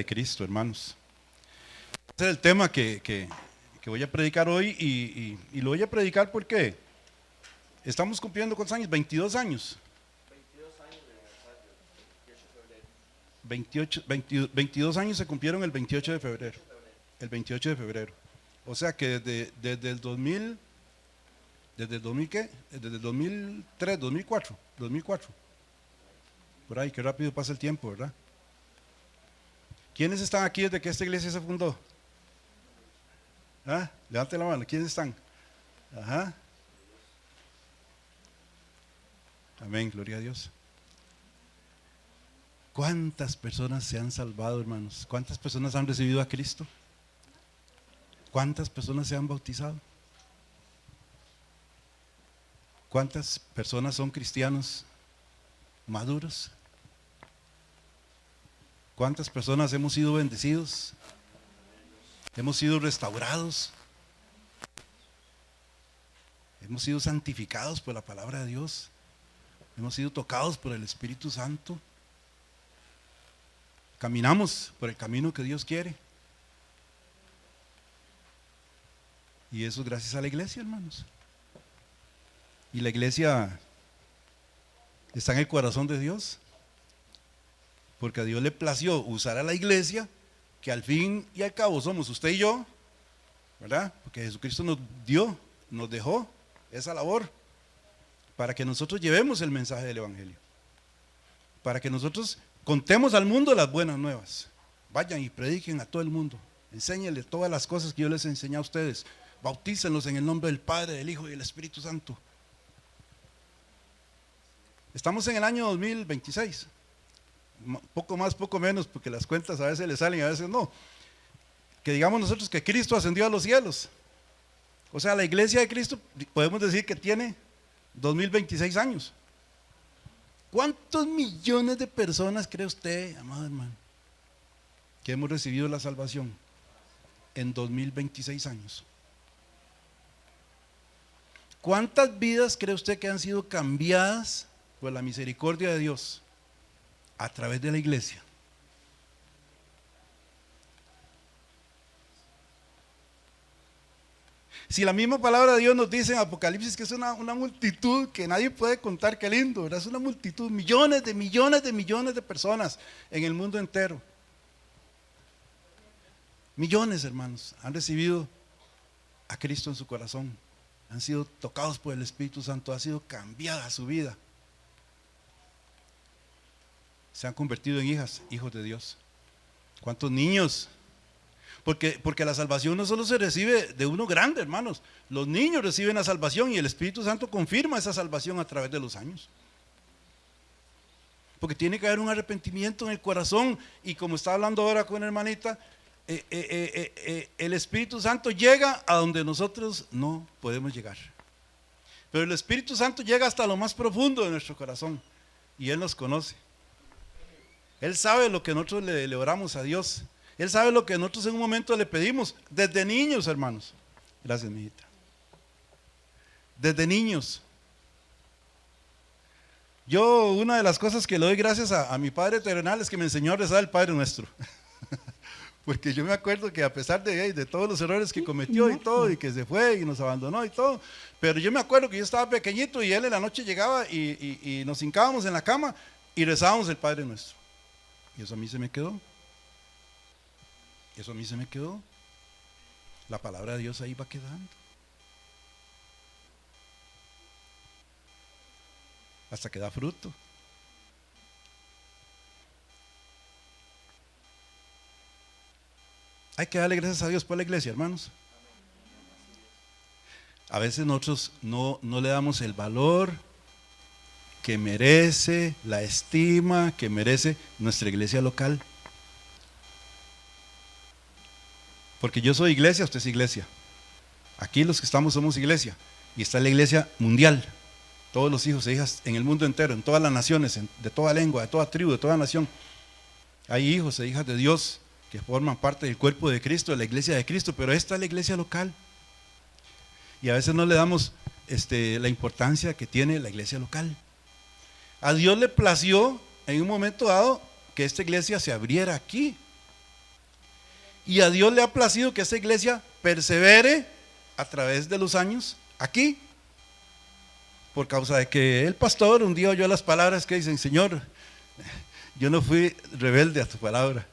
Cristo, hermanos. Ese es el tema que voy a predicar hoy y lo voy a predicar porque estamos cumpliendo ¿cuántos años? 22 años. 22 años se cumplieron el 28 de febrero. El 28 de febrero. O sea que desde el 2000, ¿desde el 2000 qué? Desde el 2003, 2004. Por ahí, qué rápido pasa el tiempo, ¿verdad? ¿Quiénes están aquí desde que esta iglesia se fundó? ¿Ah? Levante la mano, ¿quiénes están? Ajá. Amén, gloria a Dios. ¿Cuántas personas se han salvado, hermanos? ¿Cuántas personas han recibido a Cristo? ¿Cuántas personas se han bautizado? ¿Cuántas personas son cristianos maduros? ¿Cuántas personas hemos sido bendecidos? Hemos sido restaurados. Hemos sido santificados por la palabra de Dios. Hemos sido tocados por el Espíritu Santo. Caminamos por el camino que Dios quiere. Y eso es gracias a la iglesia, hermanos. Y la iglesia está en el corazón de Dios. Porque a Dios le plació usar a la iglesia, que al fin y al cabo somos usted y yo, ¿verdad? Porque Jesucristo nos dejó esa labor para que nosotros llevemos el mensaje del Evangelio. Para que nosotros contemos al mundo las buenas nuevas. Vayan y prediquen a todo el mundo. Enséñenle todas las cosas que yo les enseñé a ustedes. Bautícenlos en el nombre del Padre, del Hijo y del Espíritu Santo. Estamos en el año 2026. Poco más, poco menos, porque las cuentas a veces le salen, a veces no. Que digamos nosotros que Cristo ascendió a los cielos. O sea, la iglesia de Cristo podemos decir que tiene 2026 años. ¿Cuántos millones de personas cree usted, amado hermano, que hemos recibido la salvación en 2026 años? ¿Cuántas vidas cree usted que han sido cambiadas por la misericordia de Dios a través de la iglesia? Si la misma palabra de Dios nos dice en Apocalipsis que es una multitud que nadie puede contar, qué lindo, ¿verdad? Es una multitud, millones de personas en el mundo entero. Millones, hermanos, han recibido a Cristo en su corazón, han sido tocados por el Espíritu Santo, ha sido cambiada su vida. Se han convertido en hijos de Dios. ¿Cuántos niños? Porque la salvación no solo se recibe de uno grande, hermanos. Los niños reciben la salvación y el Espíritu Santo confirma esa salvación a través de los años. Porque tiene que haber un arrepentimiento en el corazón. Y como está hablando ahora con la hermanita, el Espíritu Santo llega a donde nosotros no podemos llegar. Pero el Espíritu Santo llega hasta lo más profundo de nuestro corazón. Y Él nos conoce. Él sabe lo que nosotros le oramos a Dios. Él sabe lo que nosotros en un momento le pedimos. Desde niños, hermanos. Gracias, mi hijita. Desde niños. Yo, una de las cosas que le doy gracias a mi Padre terrenal es que me enseñó a rezar el Padre Nuestro. Porque yo me acuerdo que a pesar de todos los errores que cometió y todo, y que se fue y nos abandonó y todo, pero yo me acuerdo que yo estaba pequeñito y él en la noche llegaba y nos hincábamos en la cama y rezábamos el Padre Nuestro. Y eso a mí se me quedó. La palabra de Dios ahí va quedando. Hasta que da fruto. Hay que darle gracias a Dios por la iglesia, hermanos. A veces nosotros no le damos el valor que merece, la estima que merece nuestra iglesia local. Porque yo soy iglesia, usted es iglesia. Aquí los que estamos somos iglesia. Y está la iglesia mundial. Todos los hijos e hijas en el mundo entero, en todas las naciones, de toda lengua, de toda tribu, de toda nación. Hay hijos e hijas de Dios que forman parte del cuerpo de Cristo, de la iglesia de Cristo. Pero esta es la iglesia local. Y a veces no le damos la importancia que tiene la iglesia local. A Dios le plació en un momento dado que esta iglesia se abriera aquí. Y a Dios le ha placido que esta iglesia persevere a través de los años aquí, por causa de que el pastor un día oyó las palabras que dicen: Señor, yo no fui rebelde a tu palabra.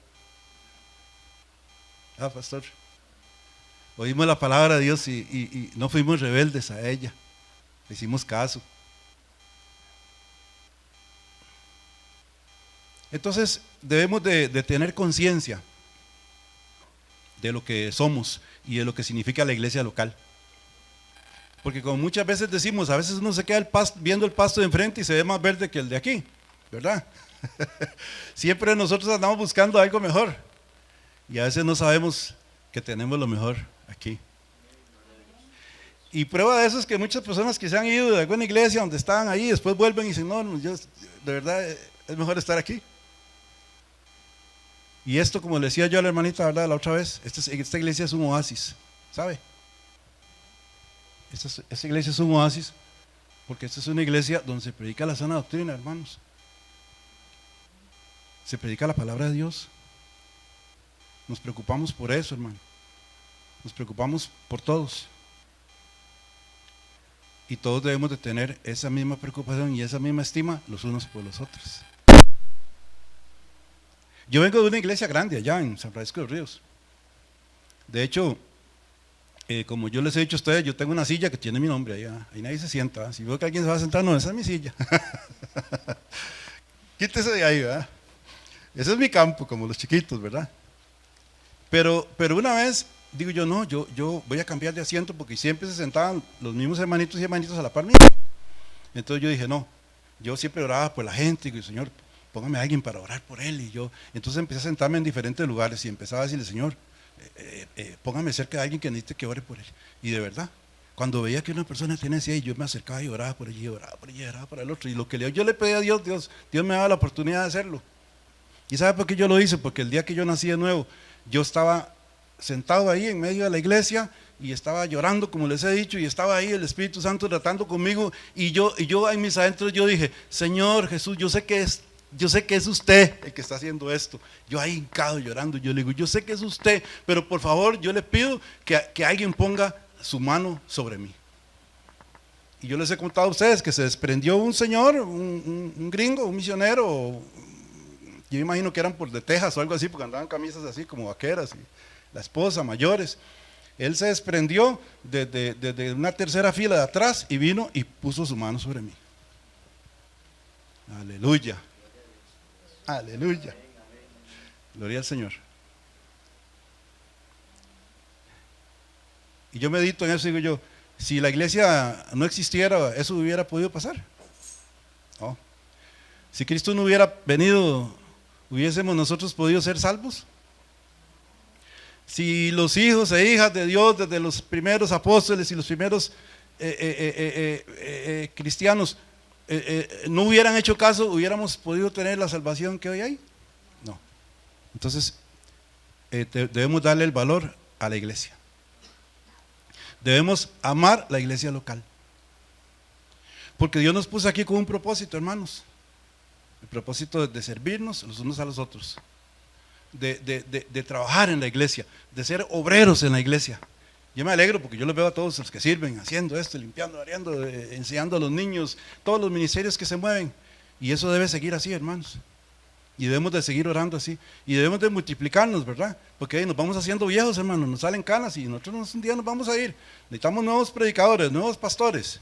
Pastor, oímos la palabra de Dios y no fuimos rebeldes a ella, le hicimos caso. Entonces debemos de tener conciencia de lo que somos y de lo que significa la iglesia local. Porque como muchas veces decimos, a veces uno se queda viendo el pasto de enfrente y se ve más verde que el de aquí, ¿verdad? Siempre nosotros andamos buscando algo mejor y a veces no sabemos que tenemos lo mejor aquí. Y prueba de eso es que muchas personas que se han ido de alguna iglesia donde estaban ahí, después vuelven y dicen: no, yo, de verdad es mejor estar aquí. Y esto, como le decía yo a la hermanita, ¿verdad?, la otra vez, esta iglesia es un oasis, ¿sabe? Esta iglesia es un oasis porque esta es una iglesia donde se predica la sana doctrina, hermanos. Se predica la palabra de Dios. Nos preocupamos por eso, hermano. Nos preocupamos por todos. Y todos debemos de tener esa misma preocupación y esa misma estima los unos por los otros. Yo vengo de una iglesia grande allá en San Francisco de los Ríos. De hecho, como yo les he dicho a ustedes, yo tengo una silla que tiene mi nombre ahí nadie se sienta. Si veo que alguien se va a sentar, no, esa es mi silla. Quítese de ahí, ¿verdad? Ese es mi campo, como los chiquitos, ¿verdad? Pero una vez digo yo: no, yo voy a cambiar de asiento, porque siempre se sentaban los mismos hermanitos y hermanitos a la par mía. Entonces yo dije: no, yo siempre oraba por la gente, y digo: Señor, póngame a alguien para orar por él. Y yo entonces empecé a sentarme en diferentes lugares y empezaba a decirle: Señor, póngame cerca de alguien que necesite que ore por él. Y de verdad, cuando veía que una persona tenía así, yo me acercaba y oraba por ella, oraba por ella, oraba por el otro. Y lo que yo le pedía a Dios, Dios me daba la oportunidad de hacerlo. ¿Y sabe por qué yo lo hice? Porque el día que yo nací de nuevo, yo estaba sentado ahí en medio de la iglesia y estaba llorando, como les he dicho, y estaba ahí el Espíritu Santo tratando conmigo, y yo en mis adentros yo dije: Señor Jesús, yo sé que es usted el que está haciendo esto. Yo ahí hincado llorando, yo le digo: yo sé que es usted, pero por favor yo le pido que alguien ponga su mano sobre mí. Y yo les he contado a ustedes que se desprendió un señor, un gringo, un misionero, yo imagino que eran por de Texas o algo así, porque andaban camisas así como vaqueras, y la esposa, mayores. Él se desprendió de una tercera fila de atrás y vino y puso su mano sobre mí. Aleluya. Aleluya. Gloria al Señor. Y yo medito en eso y digo yo: si la iglesia no existiera, ¿eso hubiera podido pasar? No. Si Cristo no hubiera venido, ¿hubiésemos nosotros podido ser salvos? Si los hijos e hijas de Dios, desde los primeros apóstoles y los primeros cristianos, no hubieran hecho caso, ¿hubiéramos podido tener la salvación que hoy hay? No. Entonces debemos darle el valor a la iglesia. Debemos amar la iglesia local, porque Dios nos puso aquí con un propósito, hermanos. El propósito de servirnos los unos a los otros, de trabajar en la iglesia, de ser obreros en la iglesia. Yo me alegro porque yo los veo a todos los que sirven haciendo esto, limpiando, areando, enseñando a los niños, todos los ministerios que se mueven, y eso debe seguir así, hermanos. Y debemos de seguir orando así, y debemos de multiplicarnos, ¿verdad? Porque nos vamos haciendo viejos, hermanos, nos salen canas y nosotros un día nos vamos a ir. Necesitamos nuevos predicadores, nuevos pastores,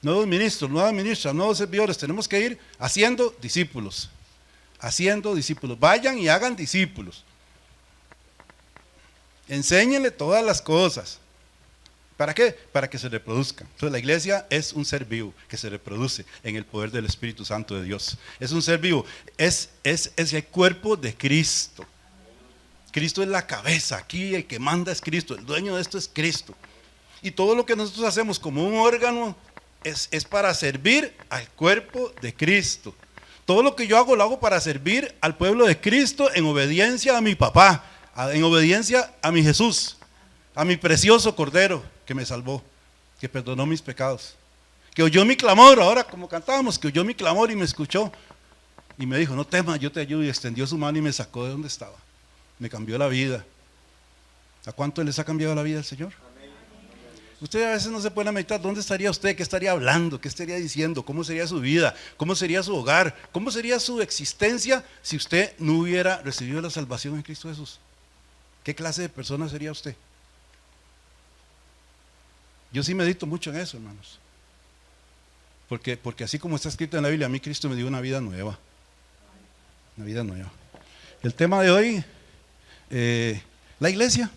nuevos ministros, nuevas ministras, nuevos servidores. Tenemos que ir haciendo discípulos. Haciendo discípulos. Vayan y hagan discípulos. Enséñenle todas las cosas. ¿Para qué? Para que se reproduzcan. Entonces la iglesia es un ser vivo que se reproduce en el poder del Espíritu Santo de Dios. Es un ser vivo. Es el cuerpo de Cristo. Cristo es la cabeza. Aquí el que manda es Cristo. El dueño de esto es Cristo. Y todo lo que nosotros hacemos como un órgano es para servir al cuerpo de Cristo. Todo lo que yo hago lo hago para servir al pueblo de Cristo en obediencia a mi papá, en obediencia a mi Jesús, a mi precioso Cordero que me salvó, que perdonó mis pecados, que oyó mi clamor, ahora como cantábamos, que oyó mi clamor y me escuchó y me dijo: no temas, yo te ayudo, y extendió su mano y me sacó de donde estaba. me cambió la vida. ¿A cuánto les ha cambiado la vida el Señor? Usted a veces no se pone a meditar, ¿dónde estaría usted? ¿Qué estaría hablando? ¿Qué estaría diciendo? ¿Cómo sería su vida? ¿Cómo sería su hogar? ¿Cómo sería su existencia si usted no hubiera recibido la salvación en Cristo Jesús? ¿Qué clase de persona sería usted? Yo sí medito mucho en eso, hermanos. Porque así como está escrito en la Biblia, a mí Cristo me dio una vida nueva. Una vida nueva. El tema de hoy, la iglesia.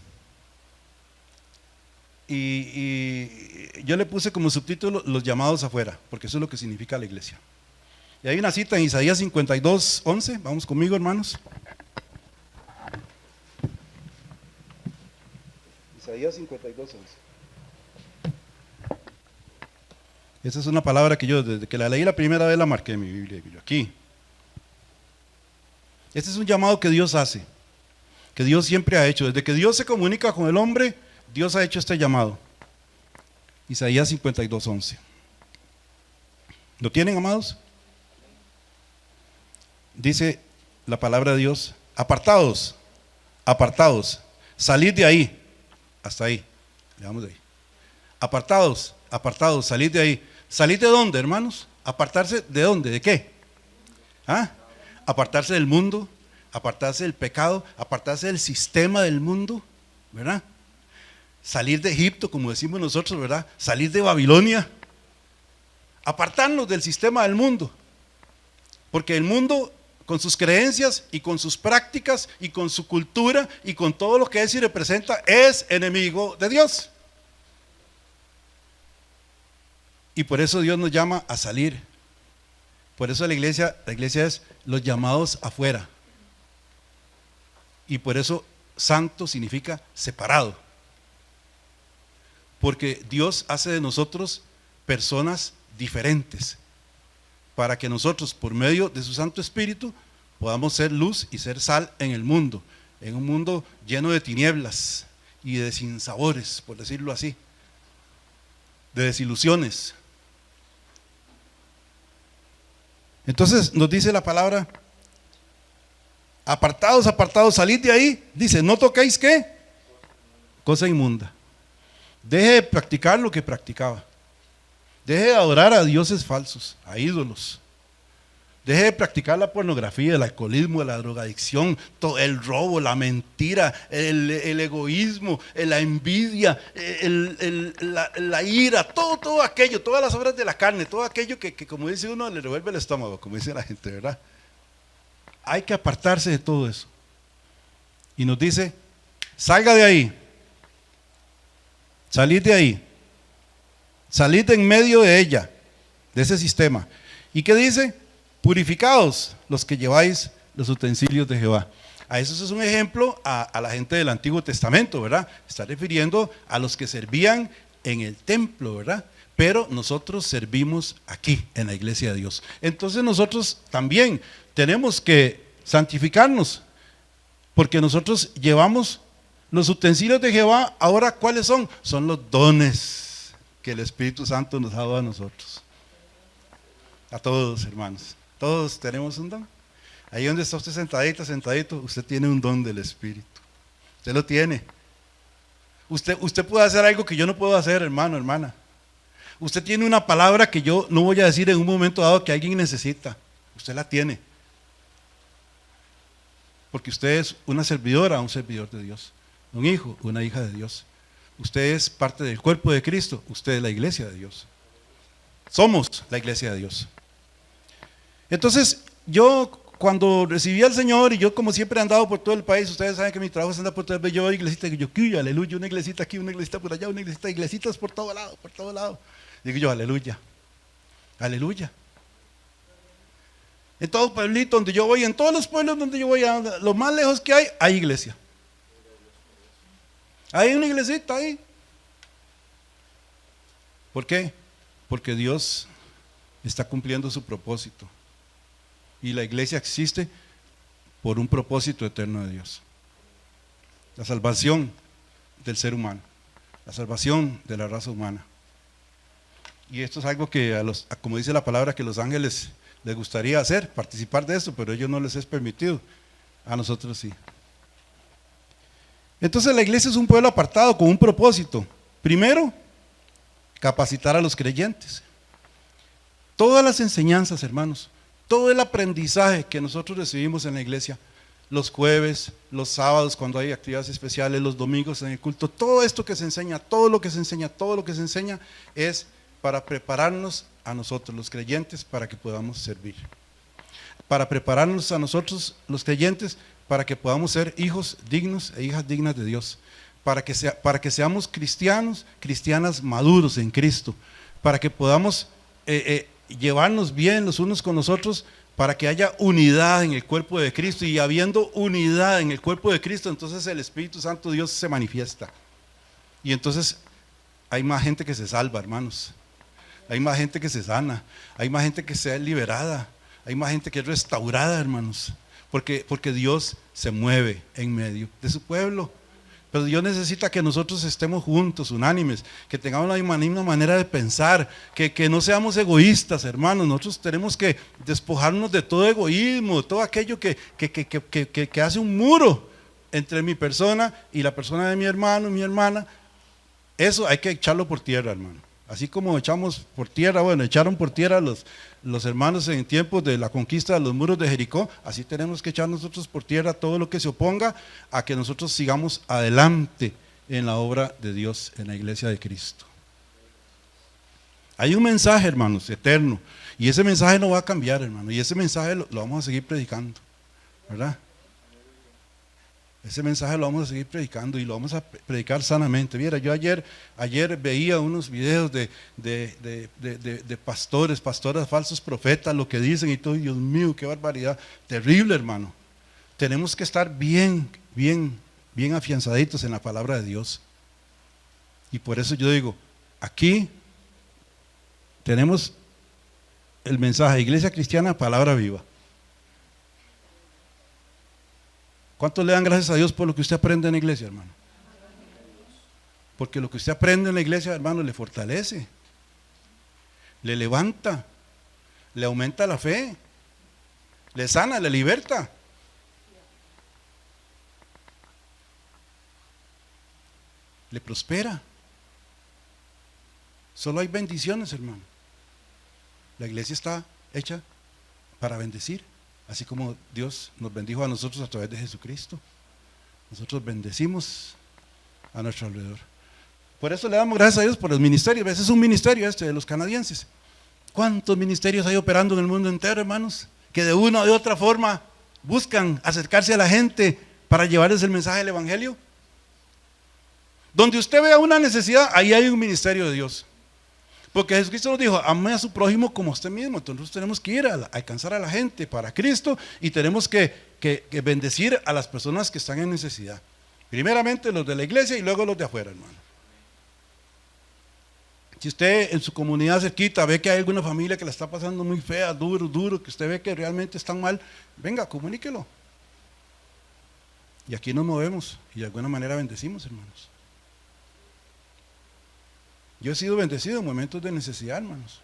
Y yo le puse como subtítulo los llamados afuera, porque eso es lo que significa la iglesia. Y hay una cita en Isaías 52:11, vamos conmigo, hermanos. Isaías 52:11. Esa es una palabra que yo desde que la leí la primera vez la marqué en mi Biblia. Aquí. Este es un llamado que Dios hace, que Dios siempre ha hecho. Desde que Dios se comunica con el hombre, Dios ha hecho este llamado. Isaías 52:11. ¿Lo tienen, amados? Dice la palabra de Dios: apartados, apartados, salid de ahí. Hasta ahí, le damos de ahí. Apartados, apartados, salid de ahí. ¿Salid de dónde, hermanos? ¿Apartarse de dónde? ¿De qué? ¿Ah? Apartarse del mundo, apartarse del pecado, apartarse del sistema del mundo, ¿verdad? Salir de Egipto, como decimos nosotros, ¿verdad? Salir de Babilonia, apartarnos del sistema del mundo, porque el mundo, con sus creencias y con sus prácticas y con su cultura y con todo lo que es y representa, es enemigo de Dios. Y por eso Dios nos llama a salir. Por eso la iglesia es los llamados afuera. Y por eso santo significa separado. Porque Dios hace de nosotros personas diferentes, para que nosotros, por medio de su Santo Espíritu, podamos ser luz y ser sal en el mundo, en un mundo lleno de tinieblas y de sinsabores, por decirlo así, de desilusiones. Entonces nos dice la palabra: apartados, apartados, salid de ahí. Dice: no toquéis ¿qué? Cosa inmunda. Deje de practicar lo que practicaba. Deje de adorar a dioses falsos, a ídolos. Deje de practicar la pornografía, el alcoholismo, la drogadicción, todo, el robo, la mentira, el egoísmo, la envidia, la ira, todo aquello, todas las obras de la carne, todo aquello que como dice uno le revuelve el estómago, como dice la gente, ¿verdad? Hay que apartarse de todo eso. Y nos dice: salga de ahí, salid de ahí, salid en medio de ella, de ese sistema. ¿Y qué dice? Purificados los que lleváis los utensilios de Jehová. A eso es un ejemplo a la gente del Antiguo Testamento, ¿verdad? Está refiriendo a los que servían en el templo, ¿verdad? Pero nosotros servimos aquí, en la iglesia de Dios. Entonces nosotros también tenemos que santificarnos, porque nosotros llevamos los utensilios de Jehová. Ahora, ¿cuáles son? Son los dones que el Espíritu Santo nos ha dado a nosotros. A todos, hermanos. Todos tenemos un don. Ahí donde está usted sentadito, usted tiene un don del Espíritu. Usted lo tiene. Usted puede hacer algo que yo no puedo hacer, hermano, hermana. Usted tiene una palabra que yo no voy a decir en un momento dado que alguien necesita. Usted la tiene. Porque usted es una servidora, un servidor de Dios. Un hijo, una hija de Dios. Usted es parte del cuerpo de Cristo. Usted es la iglesia de Dios. Somos la iglesia de Dios. Entonces, yo cuando recibí al Señor, y yo como siempre he andado por todo el país, ustedes saben que mi trabajo es andar por todo el país. Yo iglesita, yo aleluya, una iglesita aquí, una iglesita por allá, una iglesita, iglesitas por todo lado, por todo lado. Digo yo, aleluya, aleluya. En todo pueblito donde yo voy, en todos los pueblos donde yo voy, lo más lejos que hay iglesia. Hay una iglesita ahí. ¿Por qué? Porque Dios está cumpliendo su propósito. Y la iglesia existe por un propósito eterno de Dios. La salvación del ser humano. La salvación de la raza humana. Y esto es algo que como dice la palabra, que los ángeles les gustaría hacer, participar de esto, pero a ellos no les es permitido. A nosotros sí. Entonces la iglesia es un pueblo apartado con un propósito. Primero, capacitar a los creyentes. Todas las enseñanzas, hermanos, todo el aprendizaje que nosotros recibimos en la iglesia, los jueves, los sábados cuando hay actividades especiales, los domingos en el culto, todo esto que se enseña, todo lo que se enseña es para prepararnos a nosotros los creyentes para que podamos servir. Para prepararnos a nosotros los creyentes para que podamos ser hijos dignos e hijas dignas de Dios. Para que seamos cristianos, cristianas maduros en Cristo. Para que podamos llevarnos bien los unos con los otros, para que haya unidad en el cuerpo de Cristo, y habiendo unidad en el cuerpo de Cristo, entonces el Espíritu Santo de Dios se manifiesta. Y entonces hay más gente que se salva, hermanos. Hay más gente que se sana, hay más gente que sea liberada, hay más gente que es restaurada, hermanos. Porque Dios se mueve en medio de su pueblo. Pero Dios necesita que nosotros estemos juntos, unánimes, que tengamos la misma manera de pensar, que no seamos egoístas, hermanos. Nosotros tenemos que despojarnos de todo egoísmo, de todo aquello que hace un muro entre mi persona y la persona de mi hermano, mi hermana. Eso hay que echarlo por tierra, hermano. Así como echamos por tierra, echaron por tierra los hermanos en tiempos de la conquista de los muros de Jericó, así tenemos que echar nosotros por tierra todo lo que se oponga a que nosotros sigamos adelante en la obra de Dios, en la iglesia de Cristo. Hay un mensaje, hermanos, eterno, y ese mensaje no va a cambiar, hermano, y ese mensaje lo vamos a seguir predicando, ¿verdad? Ese mensaje lo vamos a seguir predicando y lo vamos a predicar sanamente. Mira, yo ayer veía unos videos de pastoras, falsos profetas, lo que dicen y todo. Dios mío, qué barbaridad, terrible, hermano. Tenemos que estar bien afianzaditos en la palabra de Dios. Y por eso yo digo, aquí tenemos el mensaje, Iglesia Cristiana, palabra viva. ¿Cuántos le dan gracias a Dios por lo que usted aprende en la iglesia, hermano? Porque lo que usted aprende en la iglesia, hermano, le fortalece, le levanta, le aumenta la fe, le sana, le liberta. Le prospera. Solo hay bendiciones, hermano. La iglesia está hecha para bendecir. Así como Dios nos bendijo a nosotros a través de Jesucristo, nosotros bendecimos a nuestro alrededor. Por eso le damos gracias a Dios por los ministerios. Ese es un ministerio de los canadienses. ¿Cuántos ministerios hay operando en el mundo entero, hermanos? Que de una o de otra forma buscan acercarse a la gente para llevarles el mensaje del Evangelio. Donde usted vea una necesidad, ahí hay un ministerio de Dios. Porque Jesucristo nos dijo, ame a su prójimo como a usted mismo. Entonces nosotros tenemos que ir a alcanzar a la gente para Cristo y tenemos que bendecir a las personas que están en necesidad. Primeramente los de la iglesia y luego los de afuera, hermano. Si usted en su comunidad cerquita ve que hay alguna familia que la está pasando muy fea, duro, que usted ve que realmente están mal, venga, comuníquelo. Y aquí nos movemos y de alguna manera bendecimos, hermanos. Yo he sido bendecido en momentos de necesidad, hermanos.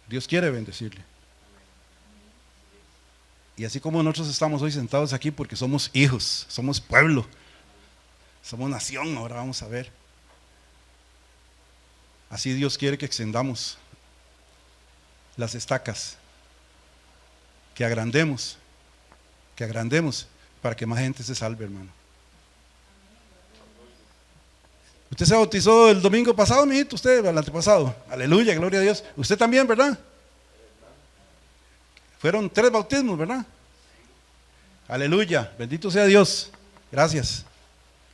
Dios quiere bendecirle. Y así como nosotros estamos hoy sentados aquí porque somos hijos, somos pueblo, somos nación, ahora vamos a ver. Así Dios quiere que extendamos las estacas, que agrandemos para que más gente se salve, hermano. Usted se bautizó el domingo pasado, mijito, usted, el antepasado. Aleluya, gloria a Dios. Usted también, ¿verdad? Fueron 3 bautismos, ¿verdad? Aleluya, bendito sea Dios. Gracias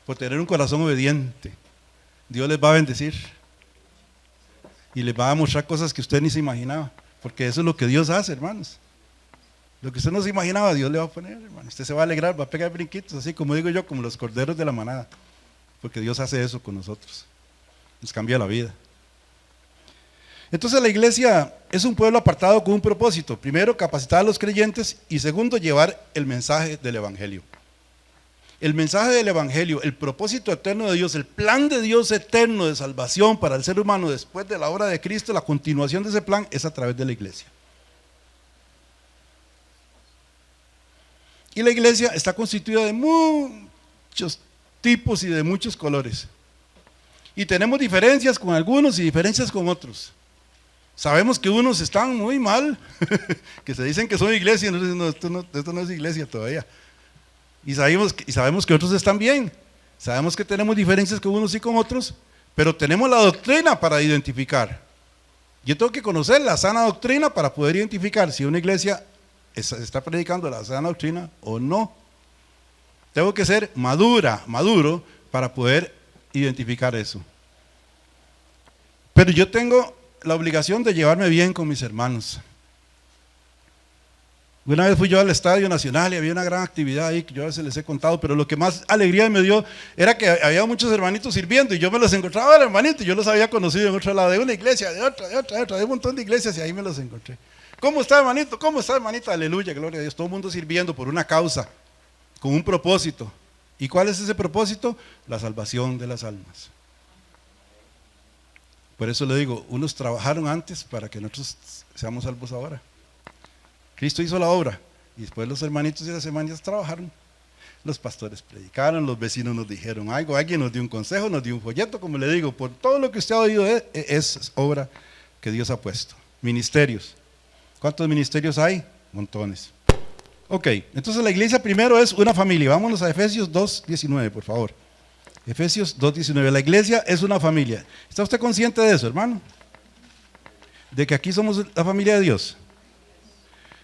por tener un corazón obediente. Dios les va a bendecir y les va a mostrar cosas que usted ni se imaginaba, porque eso es lo que Dios hace, hermanos. Lo que usted no se imaginaba, Dios le va a poner, hermano. Usted se va a alegrar, va a pegar brinquitos, así como digo yo, como los corderos de la manada. Porque Dios hace eso con nosotros, nos cambia la vida. Entonces la iglesia es un pueblo apartado con un propósito. Primero, capacitar a los creyentes y segundo, llevar el mensaje del Evangelio. El mensaje del Evangelio, el propósito eterno de Dios, el plan de Dios eterno de salvación para el ser humano después de la obra de Cristo, la continuación de ese plan es a través de la iglesia. Y la iglesia está constituida de muchos tipos y de muchos colores. Y tenemos diferencias con algunos y diferencias con otros. Sabemos que unos están muy mal, que se dicen que son iglesia, y nosotros no, esto no es iglesia todavía. Y sabemos que otros están bien. Sabemos que tenemos diferencias con unos y con otros, pero tenemos la doctrina para identificar. Yo tengo que conocer la sana doctrina para poder identificar si una iglesia está predicando la sana doctrina o no. Tengo que ser maduro para poder identificar eso. Pero yo tengo la obligación de llevarme bien con mis hermanos. Una vez fui yo al Estadio Nacional y había una gran actividad ahí que yo a veces les he contado, pero lo que más alegría me dio era que había muchos hermanitos sirviendo y yo me los encontraba, hermanitos, yo los había conocido en otro lado, de una iglesia, de otra, de un montón de iglesias, y ahí me los encontré. ¿Cómo está, hermanito? ¿Cómo está, hermanita? Aleluya, gloria a Dios. Todo el mundo sirviendo por una causa, con un propósito. ¿Y cuál es ese propósito? La salvación de las almas. Por eso le digo, unos trabajaron antes para que nosotros seamos salvos ahora. Cristo hizo la obra y después los hermanitos y las hermanitas trabajaron. Los pastores predicaron, los vecinos nos dijeron algo, alguien nos dio un consejo, nos dio un folleto, como le digo, por todo lo que usted ha oído es obra que Dios ha puesto. Ministerios. ¿Cuántos ministerios hay? Montones. Ok, entonces la iglesia primero es una familia. Vámonos a Efesios 2:19, por favor. Efesios 2:19. La iglesia es una familia. ¿Está usted consciente de eso, hermano? De que aquí somos la familia de Dios.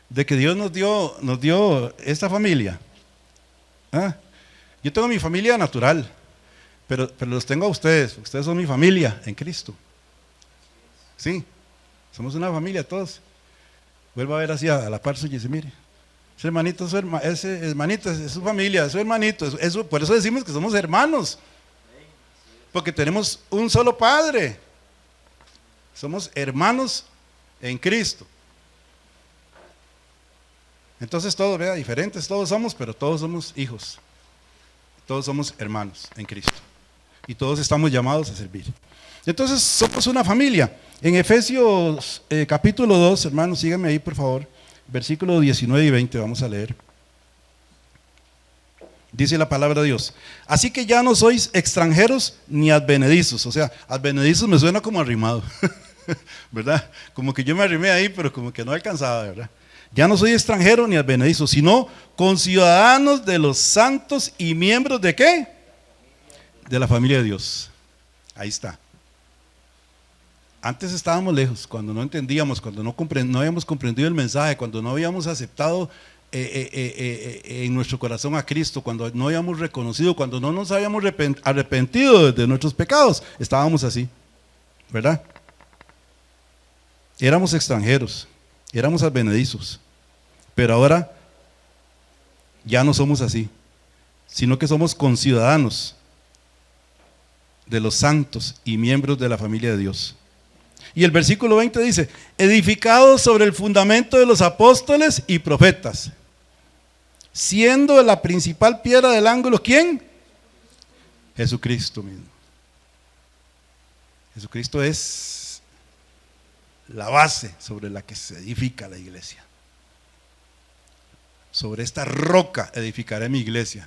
De que Dios nos dio esta familia. ¿Ah? Yo tengo mi familia natural, pero los tengo a ustedes. Ustedes son mi familia en Cristo. Sí, somos una familia todos. Vuelva a ver así a la par suya y dice, mire, ese hermanito, ese hermanito es su familia, es su hermanito. Por eso decimos que somos hermanos. Porque tenemos un solo Padre. Somos hermanos en Cristo. Entonces todos, vea, diferentes todos somos, pero todos somos hijos. Todos somos hermanos en Cristo. Y todos estamos llamados a servir. Entonces somos una familia. En Efesios capítulo 2, hermanos, síganme ahí por favor. Versículos 19 y 20 vamos a leer. Dice la palabra de Dios. Así que ya no sois extranjeros ni advenedizos. O sea, advenedizos me suena como arrimado. ¿Verdad? Como que yo me arrimé ahí, pero como que no alcanzaba, ¿verdad? Ya no soy extranjero ni advenedizo, sino conciudadanos de los santos y miembros de ¿qué? De la familia de Dios. Ahí está. Antes estábamos lejos, cuando no entendíamos, cuando no habíamos comprendido el mensaje, cuando no habíamos aceptado en nuestro corazón a Cristo, cuando no habíamos reconocido, cuando no nos habíamos arrepentido de nuestros pecados, estábamos así, ¿verdad? Éramos extranjeros, éramos advenedizos, pero ahora ya no somos así, sino que somos conciudadanos de los santos y miembros de la familia de Dios. Y el versículo 20 dice, edificados sobre el fundamento de los apóstoles y profetas, siendo la principal piedra del ángulo, ¿quién? Jesucristo mismo. Jesucristo es la base sobre la que se edifica la iglesia. Sobre esta roca edificaré mi iglesia.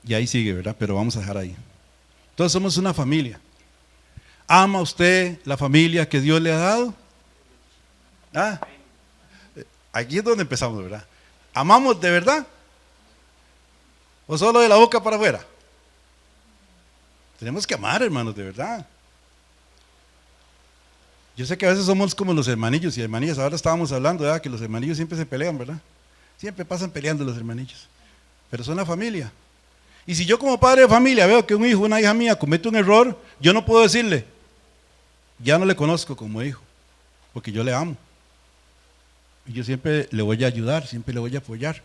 Y ahí sigue, ¿verdad? Pero vamos a dejar ahí. Entonces somos una familia. ¿Ama usted la familia que Dios le ha dado? ¿Ah? Aquí es donde empezamos, ¿verdad? ¿Amamos de verdad? ¿O solo de la boca para afuera? Tenemos que amar, hermanos, de verdad. Yo sé que a veces somos como los hermanillos y hermanillas. Ahora estábamos hablando, ¿verdad? Que los hermanillos siempre se pelean, ¿verdad? Siempre pasan peleando los hermanillos. Pero son la familia. Y si yo como padre de familia veo que un hijo, una hija mía comete un error, yo no puedo decirle, ya no le conozco como hijo, porque yo le amo. Y yo siempre le voy a ayudar, siempre le voy a apoyar.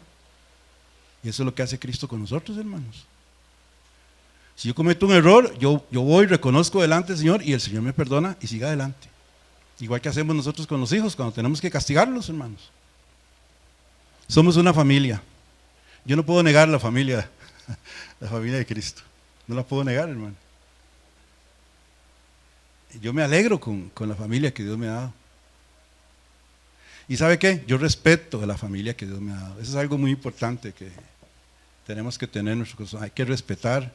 Y eso es lo que hace Cristo con nosotros, hermanos. Si yo cometo un error, yo voy, reconozco delante del Señor y el Señor me perdona y sigue adelante. Igual que hacemos nosotros con los hijos cuando tenemos que castigarlos, hermanos. Somos una familia. Yo no puedo negar la familia de Cristo. No la puedo negar, hermano. Yo me alegro con la familia que Dios me ha dado. Y ¿sabe qué? Yo respeto a la familia que Dios me ha dado. Eso es algo muy importante que tenemos que tener en nuestro corazón. Hay que respetar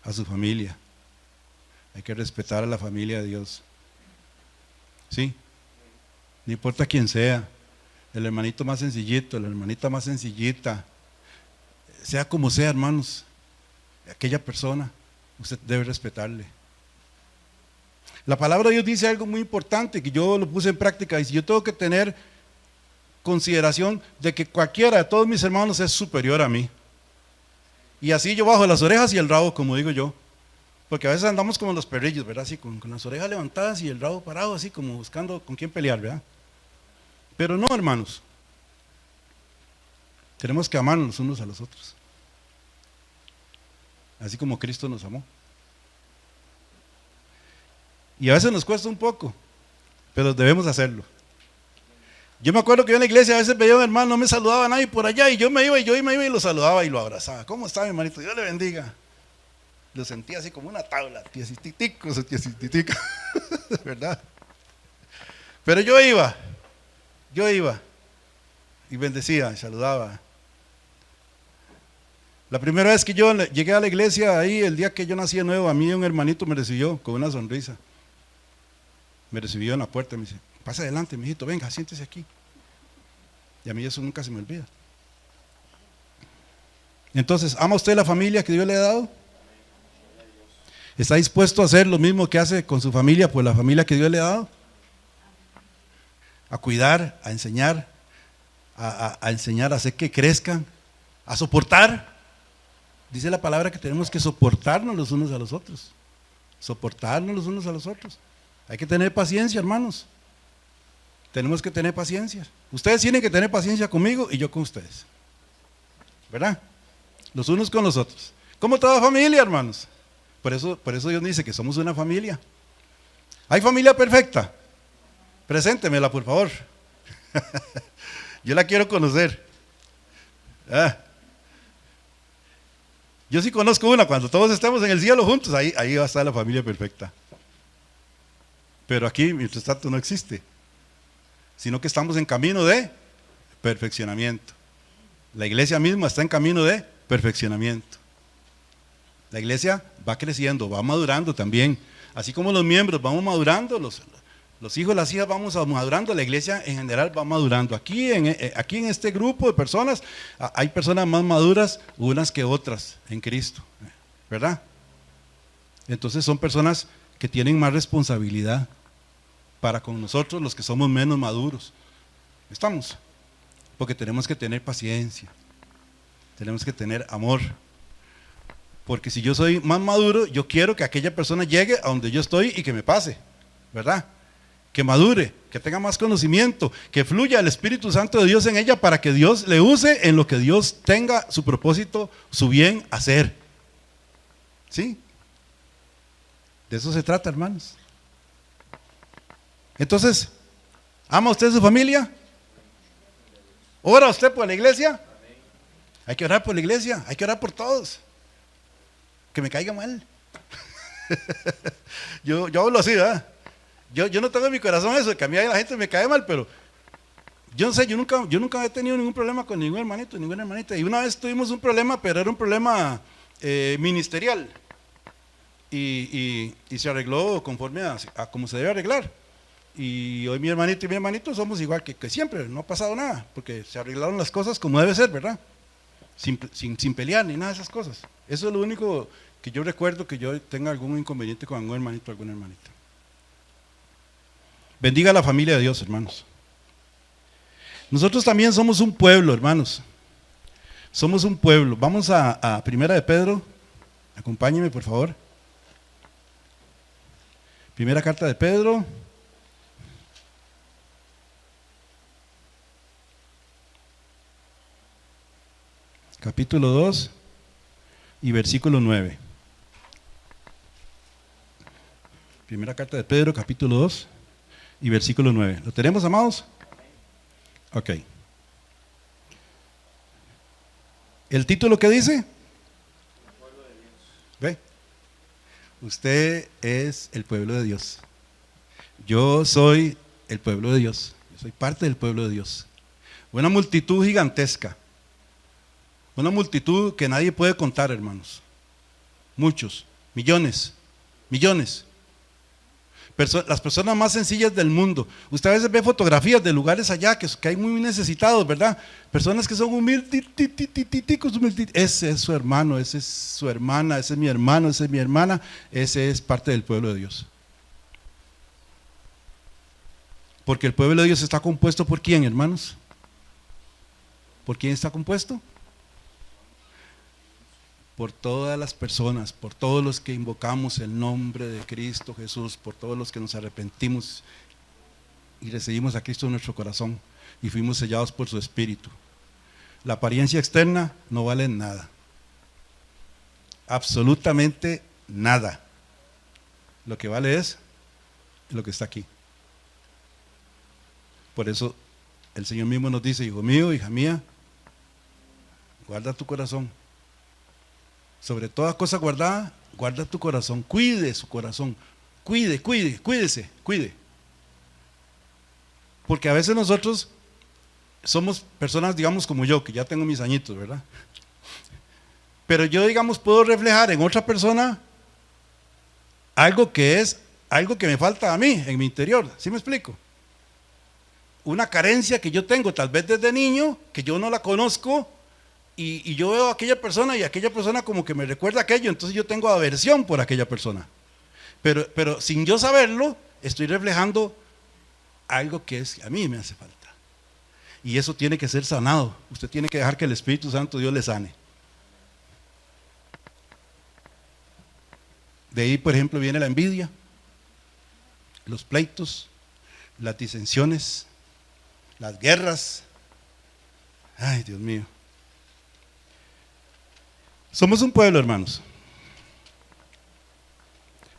a su familia. Hay que respetar a la familia de Dios. ¿Sí? No importa quién sea. El hermanito más sencillito, la hermanita más sencillita. Sea como sea, hermanos. Aquella persona, usted debe respetarle. La palabra de Dios dice algo muy importante que yo lo puse en práctica. Dice, yo tengo que tener consideración de que cualquiera de todos mis hermanos es superior a mí. Y así yo bajo las orejas y el rabo, como digo yo. Porque a veces andamos como los perrillos, ¿verdad? Así con las orejas levantadas y el rabo parado, así como buscando con quién pelear, ¿verdad? Pero no, hermanos. Tenemos que amarnos los unos a los otros. Así como Cristo nos amó. Y a veces nos cuesta un poco, pero debemos hacerlo. Yo me acuerdo que yo en la iglesia a veces veía a un hermano, no me saludaba a nadie por allá, y yo me iba y lo saludaba y lo abrazaba. ¿Cómo está, mi hermanito? Dios le bendiga. Lo sentía así como una tabla, tiesititico, ¿verdad? Pero yo iba y bendecía, y saludaba. La primera vez que yo llegué a la iglesia, ahí el día que yo nací de nuevo, a mí un hermanito me recibió con una sonrisa. Me recibió en la puerta y me dice, pase adelante, mijito, venga, siéntese aquí. Y a mí eso nunca se me olvida. Entonces, ¿ama usted la familia que Dios le ha dado? ¿Está dispuesto a hacer lo mismo que hace con su familia por la familia que Dios le ha dado? A cuidar, a enseñar, a enseñar, a hacer que crezcan, a soportar. Dice la palabra que tenemos que soportarnos los unos a los otros. Soportarnos los unos a los otros. Hay que tener paciencia, hermanos. Tenemos que tener paciencia. Ustedes tienen que tener paciencia conmigo y yo con ustedes. ¿Verdad? Los unos con los otros. Como toda familia, hermanos. Por eso Dios dice que somos una familia. ¿Hay familia perfecta? Preséntemela, por favor. Yo la quiero conocer. Yo sí conozco una, cuando todos estemos en el cielo juntos, ahí va a estar la familia perfecta. Pero aquí, mientras tanto, no existe. Sino que estamos en camino de perfeccionamiento. La iglesia misma está en camino de perfeccionamiento. La iglesia va creciendo, va madurando también. Así como los miembros vamos madurando, los hijos, las hijas vamos madurando, la iglesia en general va madurando. Aquí en este grupo de personas, hay personas más maduras unas que otras en Cristo, ¿verdad? Entonces son personas que tienen más responsabilidad para con nosotros los que somos menos maduros. ¿Estamos? Porque tenemos que tener paciencia, tenemos que tener amor. Porque si yo soy más maduro, yo quiero que aquella persona llegue a donde yo estoy y que me pase, ¿verdad? Que madure, que tenga más conocimiento, que fluya el Espíritu Santo de Dios en ella para que Dios le use en lo que Dios tenga su propósito, su bien hacer. ¿Sí? De eso se trata, hermanos. Entonces, ¿ama usted a su familia? ¿Ora usted por la iglesia? Hay que orar por la iglesia, hay que orar por todos. Que me caiga mal. yo hablo así, ¿verdad? Yo no tengo en mi corazón eso, de que a mí la gente me cae mal, pero yo no sé, yo nunca he tenido ningún problema con ningún hermanito, ninguna hermanita. Y una vez tuvimos un problema, pero era un problema ministerial. Y se arregló conforme a como se debe arreglar. Y hoy mi hermanito y mi hermanito somos igual que siempre, no ha pasado nada, porque se arreglaron las cosas como debe ser, ¿verdad? Sin pelear ni nada de esas cosas. Eso es lo único que yo recuerdo, que yo tenga algún inconveniente con algún hermanito o alguna hermanita. Bendiga a la familia de Dios, hermanos. Nosotros también somos un pueblo, hermanos. Somos un pueblo. Vamos a Primera de Pedro. Acompáñenme, por favor. Primera carta de Pedro. Capítulo 2 y versículo 9. Primera carta de Pedro, capítulo 2 y versículo 9. ¿Lo tenemos, amados? Ok. ¿El título qué dice? ¿Ve? Usted es el pueblo de Dios. Yo soy el pueblo de Dios. Yo soy parte del pueblo de Dios. Una multitud gigantesca. Una multitud que nadie puede contar, hermanos. Muchos, millones, millones. Las personas más sencillas del mundo. Usted a veces ve fotografías de lugares allá que hay muy necesitados, ¿verdad? Personas que son humildes. Ese es su hermano, ese es su hermana, ese es mi hermano, ese es mi hermana. Ese es parte del pueblo de Dios. Porque el pueblo de Dios está compuesto ¿por quién, hermanos? ¿Por quién está compuesto? Por todas las personas, por todos los que invocamos el nombre de Cristo Jesús, por todos los que nos arrepentimos y recibimos a Cristo en nuestro corazón y fuimos sellados por su Espíritu. La apariencia externa no vale nada, absolutamente nada. Lo que vale es lo que está aquí. Por eso el Señor mismo nos dice: hijo mío, hija mía, guarda tu corazón. Sobre toda cosa guardada, guarda tu corazón, cuide su corazón, cuídese. Porque a veces nosotros somos personas, digamos, como yo, que ya tengo mis añitos, ¿verdad? Pero yo, digamos, puedo reflejar en otra persona algo que me falta a mí, en mi interior. ¿Sí me explico? Una carencia que yo tengo, tal vez desde niño, que yo no la conozco, y yo veo a aquella persona y aquella persona como que me recuerda aquello, entonces yo tengo aversión por aquella persona. Pero sin yo saberlo, estoy reflejando algo que a mí me hace falta. Y eso tiene que ser sanado. Usted tiene que dejar que el Espíritu Santo Dios le sane. De ahí, por ejemplo, viene la envidia, los pleitos, las disensiones, las guerras. Ay, Dios mío. Somos un pueblo, hermanos.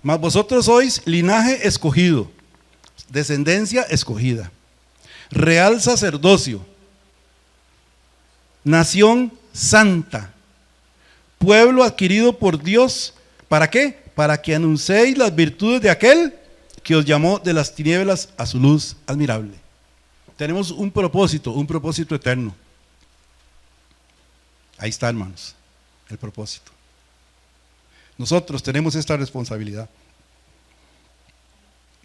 Mas vosotros sois linaje escogido, descendencia escogida, real sacerdocio, nación santa, pueblo adquirido por Dios. ¿Para qué? Para que anunciéis las virtudes de aquel que os llamó de las tinieblas a su luz admirable. Tenemos un propósito eterno. Ahí está, hermanos, el propósito. Nosotros tenemos esta responsabilidad.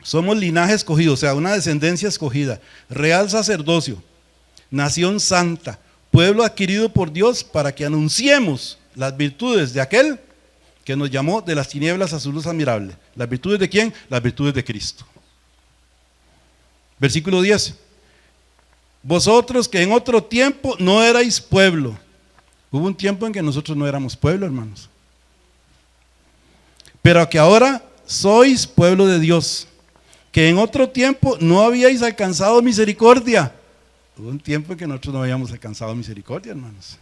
Somos linaje escogido, o sea, una descendencia escogida, real sacerdocio, nación santa, pueblo adquirido por Dios para que anunciemos las virtudes de aquel que nos llamó de las tinieblas a su luz admirable. ¿Las virtudes de quién? Las virtudes de Cristo. Versículo 10. Vosotros que en otro tiempo no erais pueblo. Hubo un tiempo en que nosotros no éramos pueblo, hermanos. Pero que ahora sois pueblo de Dios. Que en otro tiempo no habíais alcanzado misericordia. Hubo un tiempo en que nosotros no habíamos alcanzado misericordia, hermanos.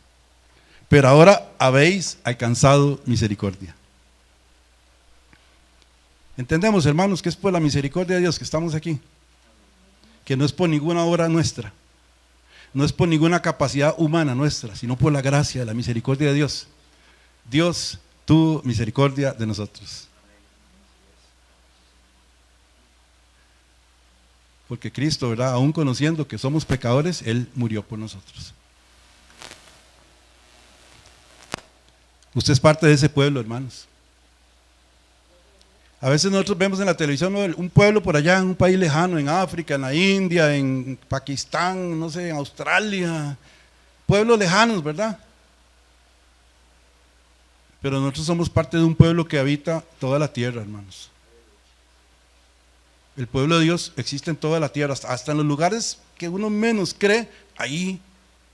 Pero ahora habéis alcanzado misericordia. Entendemos, hermanos, que es por la misericordia de Dios que estamos aquí. Que no es por ninguna obra nuestra. No es por ninguna capacidad humana nuestra, sino por la gracia, la misericordia de Dios. Dios tuvo misericordia de nosotros. Porque Cristo, ¿verdad? Aún conociendo que somos pecadores, Él murió por nosotros. Usted es parte de ese pueblo, hermanos. A veces nosotros vemos en la televisión un pueblo por allá, en un país lejano, en África, en la India, en Pakistán, no sé, en Australia. Pueblos lejanos, ¿verdad? Pero nosotros somos parte de un pueblo que habita toda la tierra, hermanos. El pueblo de Dios existe en toda la tierra, hasta en los lugares que uno menos cree, ahí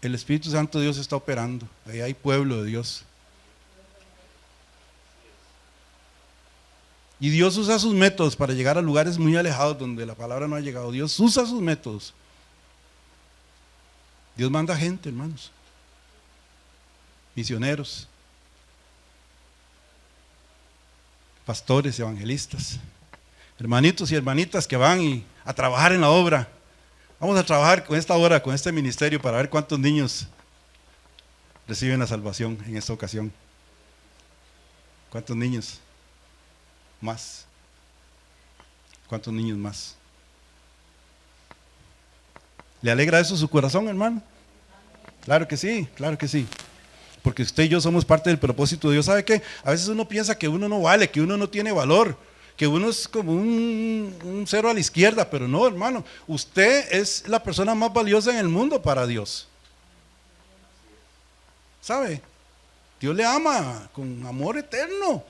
el Espíritu Santo de Dios está operando. Ahí hay pueblo de Dios. Y Dios usa sus métodos para llegar a lugares muy alejados donde la palabra no ha llegado. Dios usa sus métodos. Dios manda gente, hermanos. Misioneros. Pastores, evangelistas. Hermanitos y hermanitas que van a trabajar en la obra. Vamos a trabajar con esta obra, con este ministerio, para ver cuántos niños reciben la salvación en esta ocasión. ¿Cuántos niños? Más. ¿Cuántos niños más? ¿Le alegra eso su corazón, hermano? Claro que sí, claro que sí. Porque usted y yo somos parte del propósito de Dios. ¿Sabe qué? A veces uno piensa que uno no vale, que uno no tiene valor, que uno es como un cero a la izquierda, pero no, hermano. Usted es la persona más valiosa en el mundo para Dios. ¿Sabe? Dios le ama con amor eterno.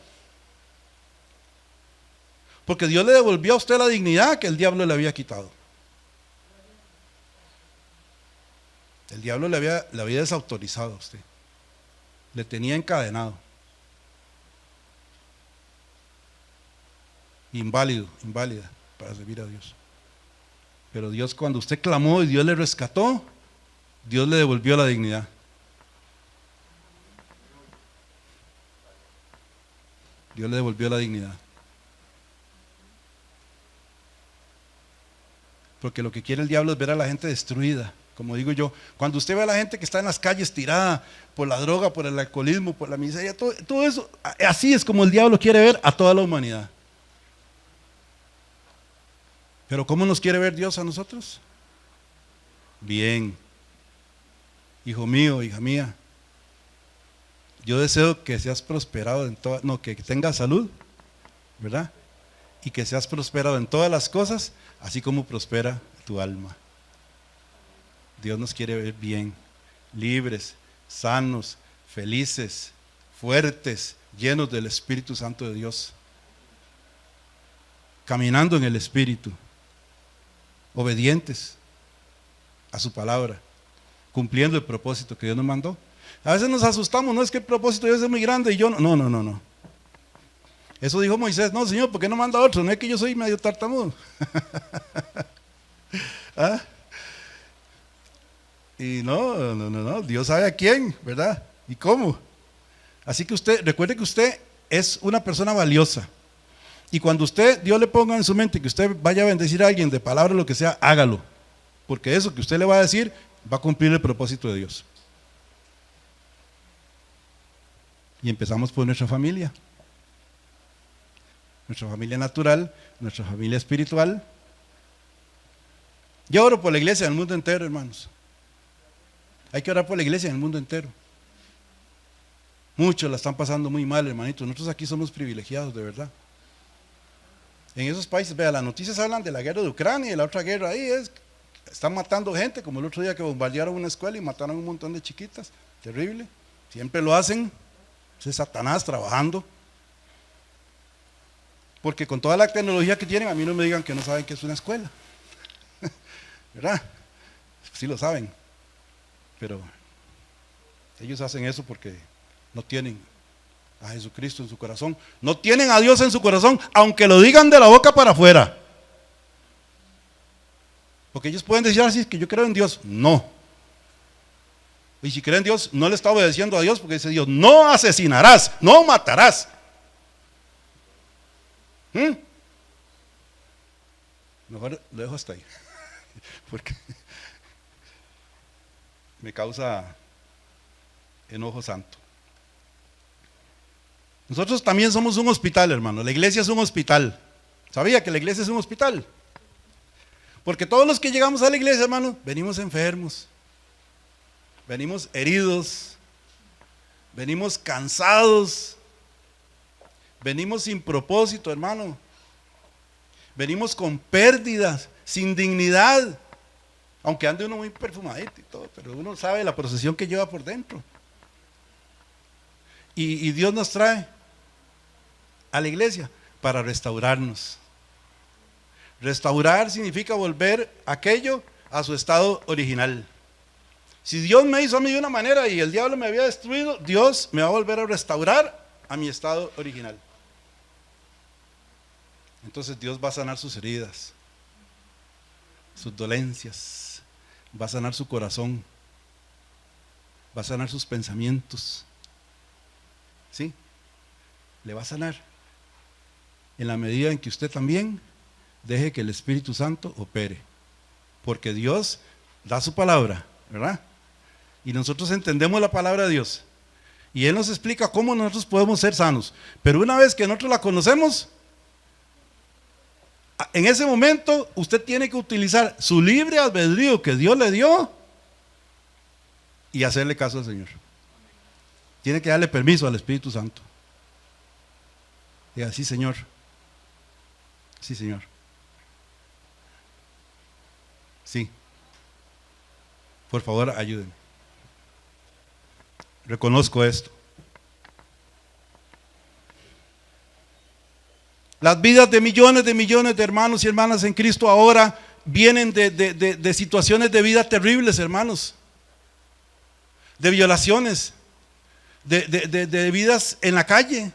Porque Dios le devolvió a usted la dignidad que el diablo le había quitado. El diablo le había desautorizado a usted. Le tenía encadenado. Inválido, inválida para servir a Dios. Pero Dios, cuando usted clamó y Dios le rescató, Dios le devolvió la dignidad. Dios le devolvió la dignidad. Porque lo que quiere el diablo es ver a la gente destruida. Como digo yo, cuando usted ve a la gente que está en las calles tirada por la droga, por el alcoholismo, por la miseria, todo eso, así es como el diablo quiere ver a toda la humanidad. Pero ¿cómo nos quiere ver Dios a nosotros? Bien. Hijo mío, hija mía, yo deseo que seas prosperado en todas, no, que tengas salud, ¿verdad? Y que seas prosperado en todas las cosas, así como prospera tu alma. Dios nos quiere ver bien, libres, sanos, felices, fuertes, llenos del Espíritu Santo de Dios, caminando en el Espíritu, obedientes a su palabra, cumpliendo el propósito que Dios nos mandó. A veces nos asustamos, no es que el propósito de Dios es muy grande y yo no. Eso dijo Moisés, no, Señor, ¿por qué no manda otro? No es que yo soy medio tartamudo. ¿Ah? Y no, Dios sabe a quién, ¿verdad? ¿Y cómo? Así que usted, recuerde que usted es una persona valiosa. Y cuando Dios le ponga en su mente que usted vaya a bendecir a alguien de palabra o lo que sea, hágalo. Porque eso que usted le va a decir va a cumplir el propósito de Dios. Y empezamos por nuestra familia. Nuestra familia natural, nuestra familia espiritual. Yo oro por la iglesia en el mundo entero, hermanos. Hay que orar por la iglesia en el mundo entero. Muchos la están pasando muy mal, hermanitos. Nosotros aquí somos privilegiados, de verdad. En esos países, vea, las noticias hablan de la guerra de Ucrania y la otra guerra ahí están matando gente, como el otro día que bombardearon una escuela y mataron un montón de chiquitas. Terrible. Siempre lo hacen. Es Satanás trabajando. Porque con toda la tecnología que tienen, a mí no me digan que no saben que es una escuela. ¿Verdad? Sí lo saben. Pero ellos hacen eso porque no tienen a Jesucristo en su corazón. No tienen a Dios en su corazón, aunque lo digan de la boca para afuera. Porque ellos pueden decir así, que yo creo en Dios. No. Y si creen en Dios, no le está obedeciendo a Dios, porque dice Dios, no asesinarás, no matarás. Mejor lo dejo hasta ahí. Porque me causa enojo santo. Nosotros también somos un hospital, hermano. La iglesia es un hospital. ¿Sabía que la iglesia es un hospital? Porque todos los que llegamos a la iglesia, hermano, venimos enfermos, venimos heridos, venimos cansados, venimos sin propósito, hermano. Venimos con pérdidas, sin dignidad. Aunque ande uno muy perfumadito y todo, pero uno sabe la procesión que lleva por dentro. Y Dios nos trae a la iglesia para restaurarnos. Restaurar significa volver aquello a su estado original. Si Dios me hizo a mí de una manera y el diablo me había destruido, Dios me va a volver a restaurar a mi estado original. Entonces Dios va a sanar sus heridas, sus dolencias, va a sanar su corazón, va a sanar sus pensamientos. ¿Sí? Le va a sanar en la medida en que usted también deje que el Espíritu Santo opere, porque Dios da su palabra, ¿verdad? Y nosotros entendemos la palabra de Dios y Él nos explica cómo nosotros podemos ser sanos, pero una vez que nosotros la conocemos, En ese momento usted tiene que utilizar su libre albedrío que Dios le dio y hacerle caso al Señor. Tiene que darle permiso al Espíritu Santo. Diga, sí, Señor. Sí, Señor. Sí. Por favor, ayúdenme. Reconozco esto. Las vidas de millones de hermanos y hermanas en Cristo ahora vienen de situaciones de vida terribles, hermanos. De violaciones, de vidas en la calle,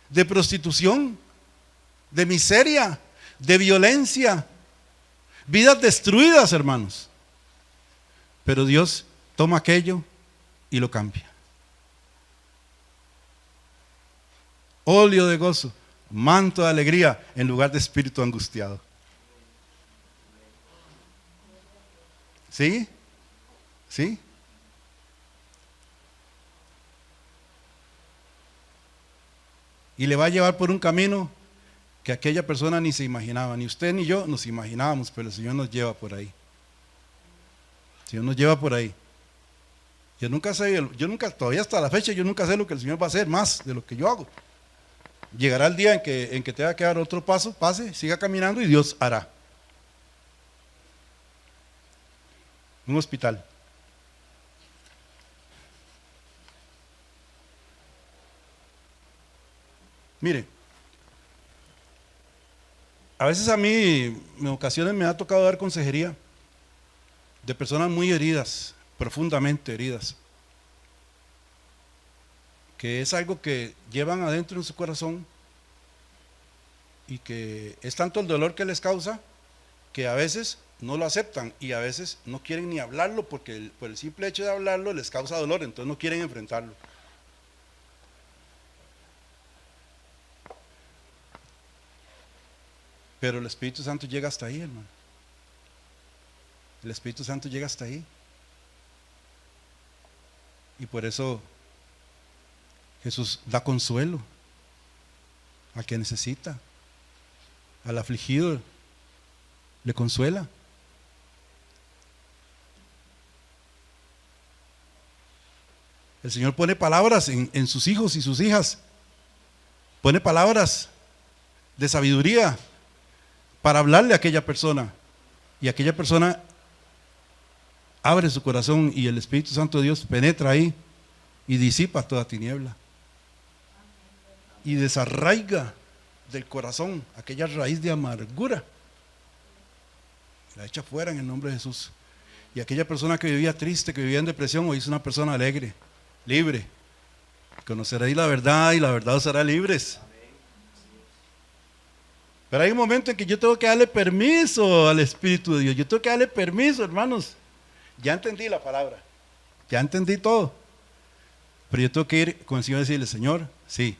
de prostitución, de miseria, de violencia, vidas destruidas, hermanos. Pero Dios toma aquello y lo cambia. Óleo de gozo, manto de alegría en lugar de espíritu angustiado. ¿Sí? ¿Sí? Y le va a llevar por un camino que aquella persona ni se imaginaba, ni usted ni yo nos imaginábamos, pero el Señor nos lleva por ahí. El Señor nos lleva por ahí. Yo nunca sé, todavía hasta la fecha, yo nunca sé lo que el Señor va a hacer más de lo que yo hago. Llegará el día en que tenga que dar otro paso, pase, siga caminando y Dios hará. Un hospital. Mire, a veces a mí, en ocasiones me ha tocado dar consejería de personas muy heridas, profundamente heridas, que es algo que llevan adentro en su corazón y que es tanto el dolor que les causa que a veces no lo aceptan y a veces no quieren ni hablarlo porque por el simple hecho de hablarlo les causa dolor, entonces no quieren enfrentarlo. Pero el Espíritu Santo llega hasta ahí, hermano. El Espíritu Santo llega hasta ahí. Y por eso Jesús da consuelo al que necesita, al afligido, le consuela. El Señor pone palabras en sus hijos y sus hijas, pone palabras de sabiduría para hablarle a aquella persona, y aquella persona abre su corazón y el Espíritu Santo de Dios penetra ahí y disipa toda tiniebla y desarraiga del corazón aquella raíz de amargura, la echa fuera en el nombre de Jesús. Y aquella persona que vivía triste, que vivía en depresión, hoy es una persona alegre, libre. Conoceréis la verdad y la verdad os hará libres. Pero hay un momento en que yo tengo que darle permiso al Espíritu de Dios. Yo tengo que darle permiso, hermanos. Ya entendí la palabra, ya entendí todo, pero yo tengo que ir con el Señor y decirle: Señor, sí,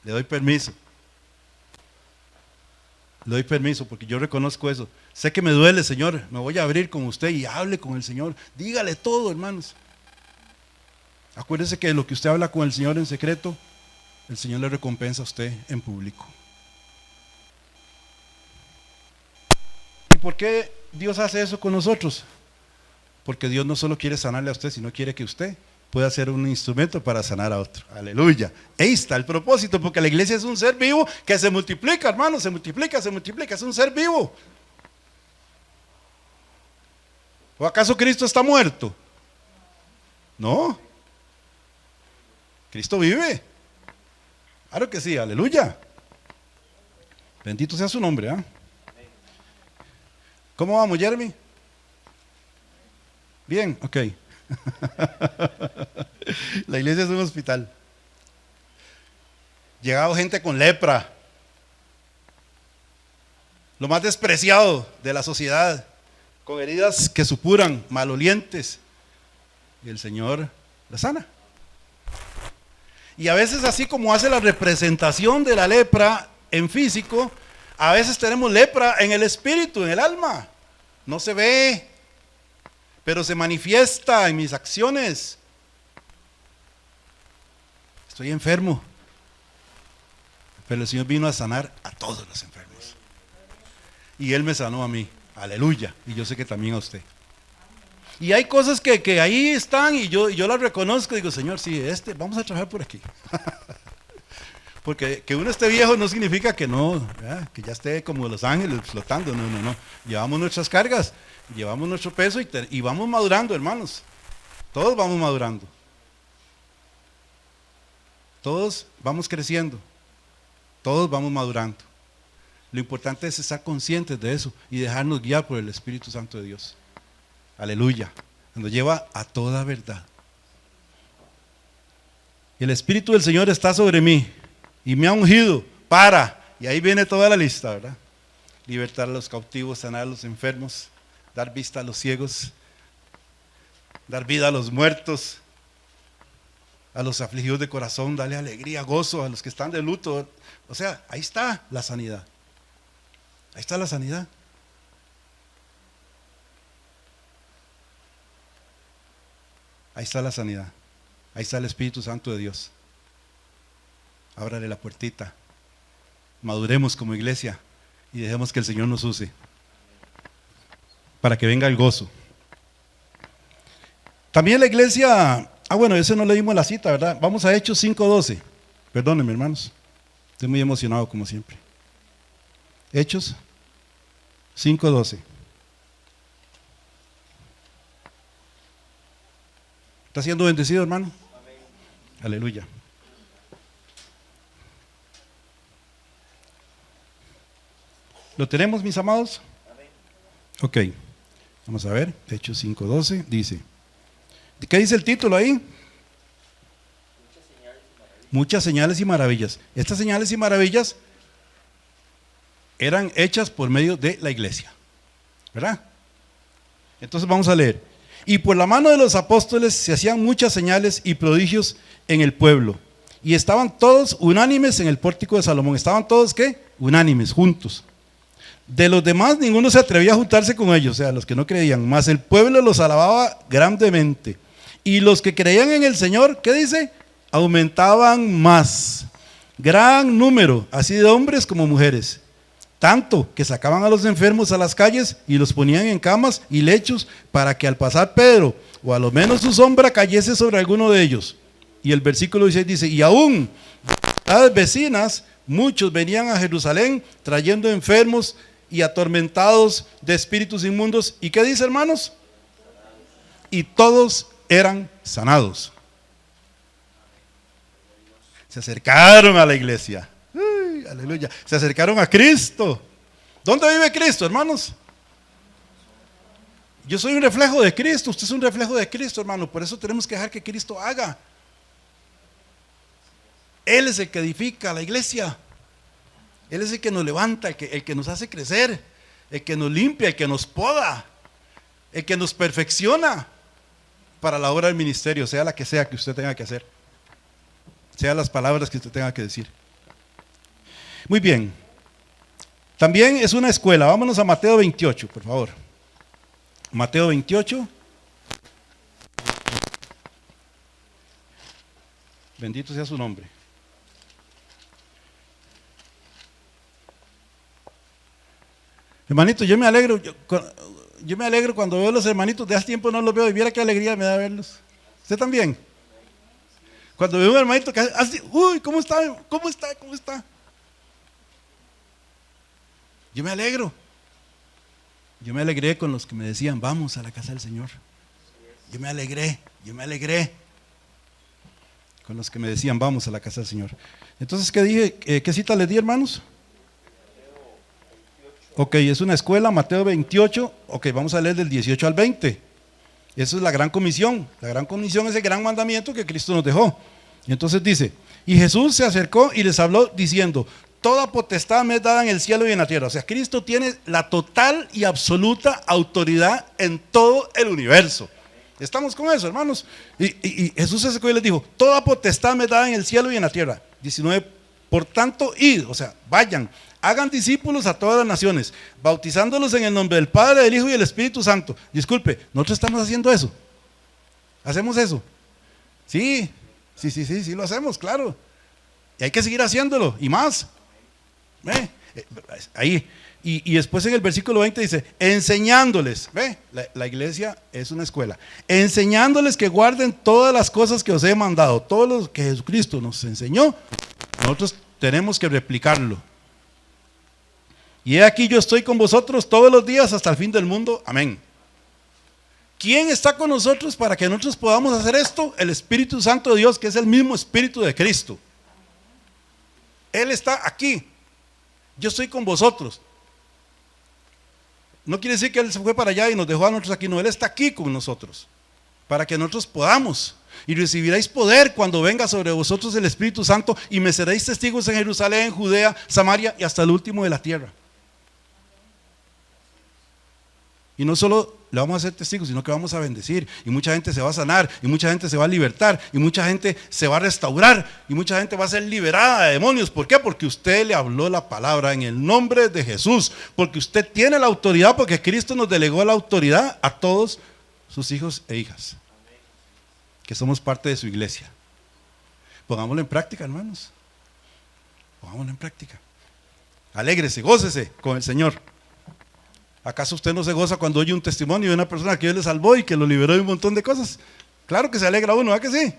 le doy permiso porque yo reconozco eso. Sé que me duele, Señor, me voy a abrir con usted y hable con el Señor, dígale todo, hermanos. Acuérdese que lo que usted habla con el Señor en secreto, el Señor le recompensa a usted en público. ¿Y por qué Dios hace eso con nosotros? Porque Dios no solo quiere sanarle a usted, sino quiere que usted pueda ser un instrumento para sanar a otro. Aleluya. Ahí está el propósito, porque la iglesia es un ser vivo que se multiplica, hermano, se multiplica, es un ser vivo. ¿O acaso Cristo está muerto? No. Cristo vive. Claro que sí, aleluya. Bendito sea su nombre, ¿eh? ¿Cómo vamos, Jeremy? Bien, ok. La iglesia es un hospital. Llegado gente con lepra, lo más despreciado de la sociedad, con heridas que supuran, malolientes, y el Señor la sana. Y a veces, así como hace la representación de la lepra en físico, a veces tenemos lepra en el espíritu, en el alma. No se ve, pero se manifiesta en mis acciones. Estoy enfermo. Pero el Señor vino a sanar a todos los enfermos. Y Él me sanó a mí. Aleluya. Y yo sé que también a usted. Y hay cosas que ahí están y yo las reconozco. Digo, Señor, sí, vamos a trabajar por aquí. Porque que uno esté viejo no significa que no, ¿verdad? Que ya esté como los ángeles flotando. No, no, no. Llevamos nuestras cargas, llevamos nuestro peso y vamos madurando, hermanos. Todos vamos madurando. Todos vamos creciendo. Todos vamos madurando. Lo importante es estar conscientes de eso y dejarnos guiar por el Espíritu Santo de Dios. Aleluya. Nos lleva a toda verdad. El Espíritu del Señor está sobre mí y me ha ungido para, y ahí viene toda la lista, ¿verdad? Libertar a los cautivos, sanar a los enfermos, dar vista a los ciegos, dar vida a los muertos, a los afligidos de corazón, darle alegría, gozo a los que están de luto. O sea, ahí está la sanidad. Ahí está la sanidad. Ahí está la sanidad. Ahí está el Espíritu Santo de Dios. Ábrale la puertita. Maduremos como iglesia y dejemos que el Señor nos use para que venga el gozo. También la iglesia, bueno, ese no leímos la cita, ¿verdad? Vamos a Hechos 5:12. Perdónenme, hermanos. Estoy muy emocionado como siempre. Hechos 5:12. ¿Está siendo bendecido, hermano? Amén. Aleluya. ¿Lo tenemos, mis amados? Amén. Ok. Vamos a ver. Hechos 5:12 dice. ¿Qué dice el título ahí? Muchas señales y maravillas. Estas señales y maravillas eran hechas por medio de la iglesia, ¿verdad? Entonces vamos a leer. Y por la mano de los apóstoles se hacían muchas señales y prodigios en el pueblo. Y estaban todos unánimes en el pórtico de Salomón. ¿Estaban todos qué? Unánimes, juntos. De los demás ninguno se atrevía a juntarse con ellos, o sea, los que no creían. Mas el pueblo los alababa grandemente. Y los que creían en el Señor, ¿qué dice? Aumentaban más. Gran número, así de hombres como mujeres. Tanto que sacaban a los enfermos a las calles y los ponían en camas y lechos para que al pasar Pedro o a lo menos su sombra cayese sobre alguno de ellos. Y el versículo 16 dice, y aún las vecinas, muchos venían a Jerusalén trayendo enfermos y atormentados de espíritus inmundos. ¿Y qué dice, hermanos? Y todos eran sanados. Se acercaron a la iglesia. Aleluya. Se acercaron a Cristo. ¿Dónde vive Cristo, hermanos? Yo soy un reflejo de Cristo. Usted es un reflejo de Cristo, hermano. Por eso tenemos que dejar que Cristo haga. Él es el que edifica la iglesia. Él es el que nos levanta, el que nos hace crecer, el que nos limpia, el que nos poda, el que nos perfecciona para la obra del ministerio, sea la que sea que usted tenga que hacer, sea las palabras que usted tenga que decir. Muy bien. También es una escuela. Vámonos a Mateo 28, por favor. Mateo 28. Bendito sea su nombre. Hermanito, yo me alegro cuando veo a los hermanitos. De hace tiempo no los veo y viera qué alegría me da verlos. ¿Usted también? Cuando veo a un hermanito que hace, uy, ¿cómo está? ¿Cómo está? ¿Cómo está? Yo me alegro. Yo me alegré con los que me decían, vamos a la casa del Señor. Yo me alegré con los que me decían, vamos a la casa del Señor. Entonces, ¿qué dije? ¿Qué cita les di, hermanos? Ok, es una escuela, Mateo 28. Ok, vamos a leer del 18 al 20. Eso es la gran comisión. La gran comisión es el gran mandamiento que Cristo nos dejó. Y entonces dice, y Jesús se acercó y les habló diciendo, toda potestad me es dada en el cielo y en la tierra. O sea, Cristo tiene la total y absoluta autoridad en todo el universo. ¿Estamos con eso, hermanos? Y Jesús se acercó y les dijo, toda potestad me es dada en el cielo y en la tierra. 19, por tanto, id, o sea, vayan, hagan discípulos a todas las naciones, bautizándolos en el nombre del Padre, del Hijo y del Espíritu Santo. Disculpe, nosotros estamos haciendo eso. ¿Hacemos eso? Sí, lo hacemos, claro. Y hay que seguir haciéndolo, y más. Ahí. Y después en el versículo 20 dice, enseñándoles, la iglesia es una escuela, enseñándoles que guarden todas las cosas que os he mandado, todo lo que Jesucristo nos enseñó, nosotros tenemos que replicarlo. Y he aquí yo estoy con vosotros todos los días hasta el fin del mundo, amén. ¿Quién está con nosotros para que nosotros podamos hacer esto? El Espíritu Santo de Dios, que es el mismo Espíritu de Cristo. Él está aquí. Yo estoy con vosotros. No quiere decir que Él se fue para allá y nos dejó a nosotros aquí. No, Él está aquí con nosotros. Para que nosotros podamos. Y recibiréis poder cuando venga sobre vosotros el Espíritu Santo. Y me seréis testigos en Jerusalén, en Judea, Samaria y hasta el último de la tierra. Y no solo le vamos a hacer testigos, sino que vamos a bendecir. Y mucha gente se va a sanar. Y mucha gente se va a libertar. Y mucha gente se va a restaurar. Y mucha gente va a ser liberada de demonios. ¿Por qué? Porque usted le habló la palabra en el nombre de Jesús. Porque usted tiene la autoridad. Porque Cristo nos delegó la autoridad a todos sus hijos e hijas. Que somos parte de su iglesia. Pongámoslo en práctica, hermanos. Pongámoslo en práctica. Alégrese, gócese con el Señor. ¿Acaso usted no se goza cuando oye un testimonio de una persona que Dios le salvó y que lo liberó de un montón de cosas? Claro que se alegra uno, ¿verdad que sí?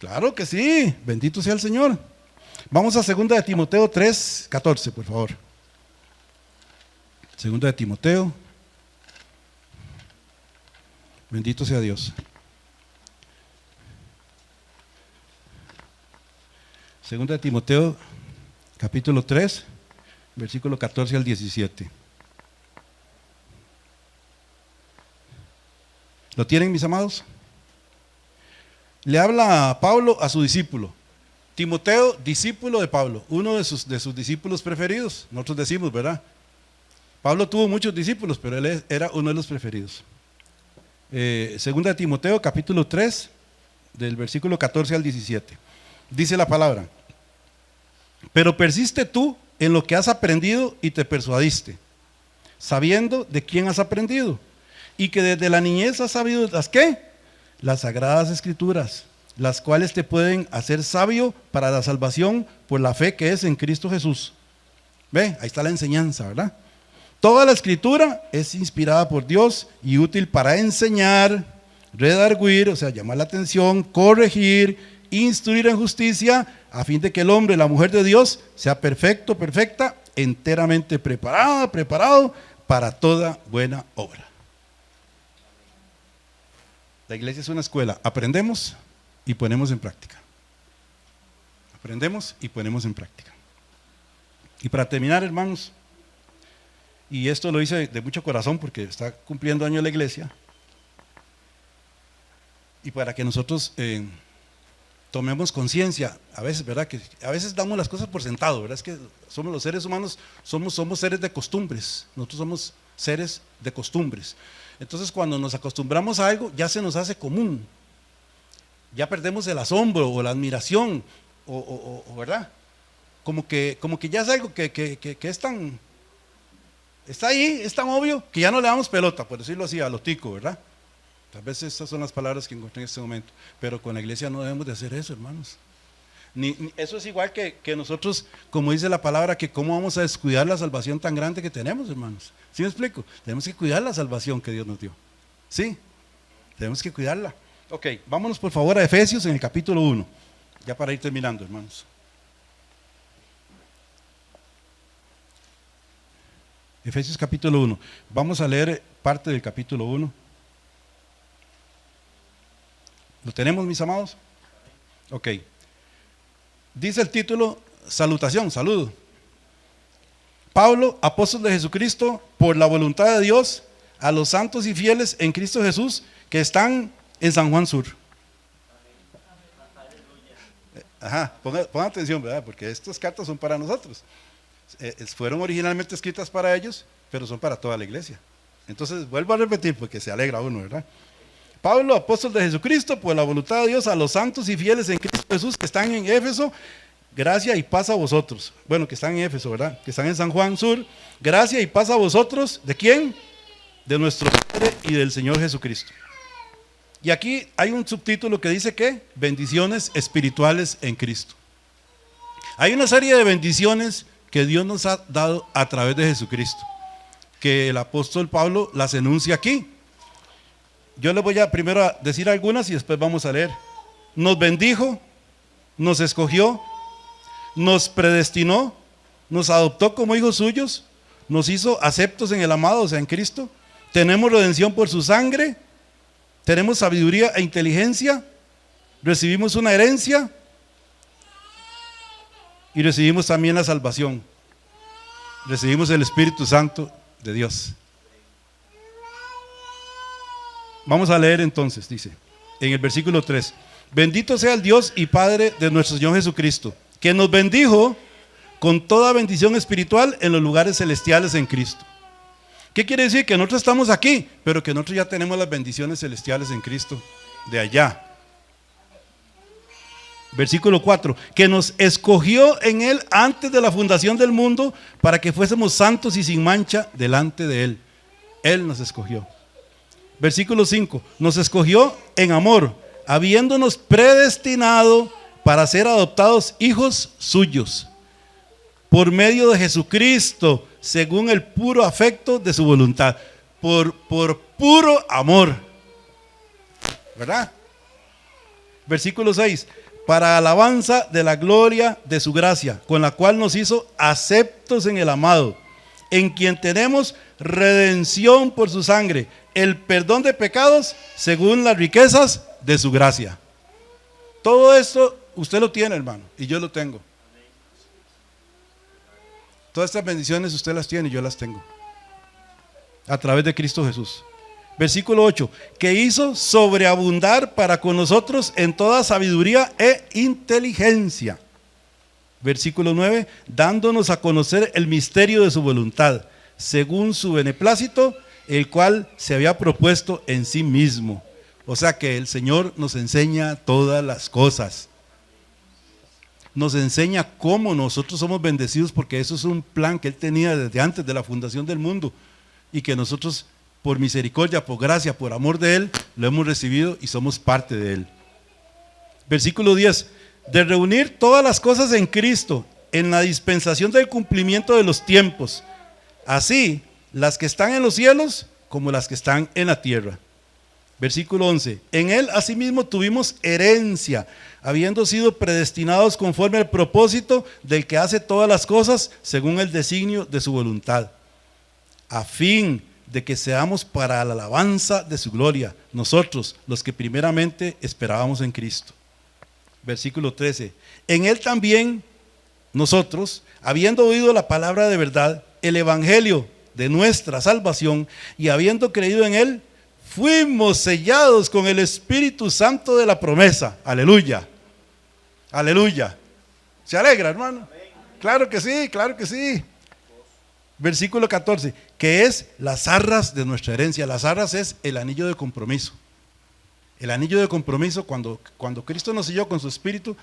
Claro que sí, bendito sea el Señor. Vamos a 2 de Timoteo 3:14, por favor. 2 de Timoteo. Bendito sea Dios. 2 de Timoteo, capítulo 3, versículo 14 al 17. ¿Lo tienen, mis amados? Le habla a Pablo a su discípulo. Timoteo, discípulo de Pablo, uno de sus discípulos preferidos. Nosotros decimos, ¿verdad? Pablo tuvo muchos discípulos, pero él era uno de los preferidos. Segunda de Timoteo, capítulo 3, del versículo 14 al 17. Dice la palabra: pero persiste tú en lo que has aprendido y te persuadiste, sabiendo de quién has aprendido. Y que desde la niñez has sabido las ¿qué? Las sagradas escrituras, las cuales te pueden hacer sabio para la salvación por la fe que es en Cristo Jesús. Ve, ahí está la enseñanza, ¿verdad? Toda la escritura es inspirada por Dios y útil para enseñar, redarguir, o sea, llamar la atención, corregir, instruir en justicia, a fin de que el hombre, la mujer de Dios, sea perfecto, perfecta, enteramente preparado para toda buena obra. La iglesia es una escuela. Aprendemos y ponemos en práctica. Aprendemos y ponemos en práctica. Y para terminar, hermanos, y esto lo hice de mucho corazón porque está cumpliendo año la iglesia, y para que nosotros tomemos conciencia, a veces, ¿verdad? Que a veces damos las cosas por sentado, ¿verdad? Es que somos los seres humanos, somos seres de costumbres. Nosotros somos seres de costumbres. Entonces cuando nos acostumbramos a algo ya se nos hace común, ya perdemos el asombro o la admiración o ¿verdad? Como que ya es algo que es tan, está ahí, es tan obvio que ya no le damos pelota, por decirlo así, a lo tico, ¿verdad? Tal vez estas son las palabras que encontré en este momento, pero con la iglesia no debemos de hacer eso, hermanos. Eso es igual que nosotros, como dice la palabra, que cómo vamos a descuidar la salvación tan grande que tenemos, hermanos. ¿Sí me explico? Tenemos que cuidar la salvación que Dios nos dio. ¿Sí? Tenemos que cuidarla. Ok, vámonos por favor a Efesios en el capítulo 1, ya para ir terminando, hermanos. Efesios capítulo 1. Vamos a leer parte del capítulo 1. ¿Lo tenemos, mis amados? Ok. Dice el título, salutación, saludo. Pablo, apóstol de Jesucristo, por la voluntad de Dios, a los santos y fieles en Cristo Jesús, que están en San Juan Sur. Ajá, pongan atención, ¿verdad? Porque estas cartas son para nosotros. Fueron originalmente escritas para ellos, pero son para toda la iglesia. Entonces, vuelvo a repetir, porque se alegra uno, ¿verdad? Pablo, apóstol de Jesucristo, por la voluntad de Dios, a los santos y fieles en Cristo Jesús que están en Éfeso, gracia y paz a vosotros. Bueno, que están en Éfeso, ¿verdad? Que están en San Juan Sur, gracia y paz a vosotros. ¿De quién? De nuestro Padre y del Señor Jesucristo. Y aquí hay un subtítulo que dice que bendiciones espirituales en Cristo. Hay una serie de bendiciones que Dios nos ha dado a través de Jesucristo, que el apóstol Pablo las enuncia aquí. Yo les voy a primero a decir algunas y después vamos a leer. Nos bendijo, nos escogió, nos predestinó, nos adoptó como hijos suyos, nos hizo aceptos en el amado, o sea, en Cristo. Tenemos redención por su sangre, tenemos sabiduría e inteligencia, recibimos una herencia y recibimos también la salvación. Recibimos el Espíritu Santo de Dios. Vamos a leer entonces, dice, en el versículo 3. Bendito sea el Dios y Padre de nuestro Señor Jesucristo, que nos bendijo con toda bendición espiritual en los lugares celestiales en Cristo. ¿Qué quiere decir? Que nosotros estamos aquí, pero que nosotros ya tenemos las bendiciones celestiales en Cristo, de allá. Versículo 4, que nos escogió en Él antes de la fundación del mundo para que fuésemos santos y sin mancha delante de Él. Él nos escogió. Versículo 5, nos escogió en amor, habiéndonos predestinado para ser adoptados hijos suyos, por medio de Jesucristo, según el puro afecto de su voluntad, por puro amor, ¿verdad? Versículo 6, para alabanza de la gloria de su gracia, con la cual nos hizo aceptos en el amado, en quien tenemos redención por su sangre, el perdón de pecados según las riquezas de su gracia. Todo esto usted lo tiene, hermano, y yo lo tengo. Todas estas bendiciones usted las tiene y yo las tengo, a través de Cristo Jesús. Versículo 8, que hizo sobreabundar para con nosotros en toda sabiduría e inteligencia. Versículo 9, dándonos a conocer el misterio de su voluntad, según su beneplácito, el cual se había propuesto en sí mismo. O sea que el Señor nos enseña todas las cosas. Nos enseña cómo nosotros somos bendecidos, porque eso es un plan que Él tenía desde antes de la fundación del mundo, y que nosotros por misericordia, por gracia, por amor de Él, lo hemos recibido y somos parte de Él. Versículo 10, de reunir todas las cosas en Cristo, en la dispensación del cumplimiento de los tiempos, así las que están en los cielos como las que están en la tierra. Versículo 11, en Él asimismo tuvimos herencia, habiendo sido predestinados conforme al propósito del que hace todas las cosas según el designio de su voluntad, a fin de que seamos para la alabanza de su gloria, nosotros los que primeramente esperábamos en Cristo. Versículo 13, en Él también nosotros, habiendo oído la palabra de verdad, el evangelio de nuestra salvación, y habiendo creído en Él, fuimos sellados con el Espíritu Santo de la promesa. Aleluya, aleluya. ¿Se alegra, hermano? Claro que sí, claro que sí. Versículo 14, que es las arras de nuestra herencia. Las arras es el anillo de compromiso. El anillo de compromiso, cuando Cristo nos selló con su Espíritu,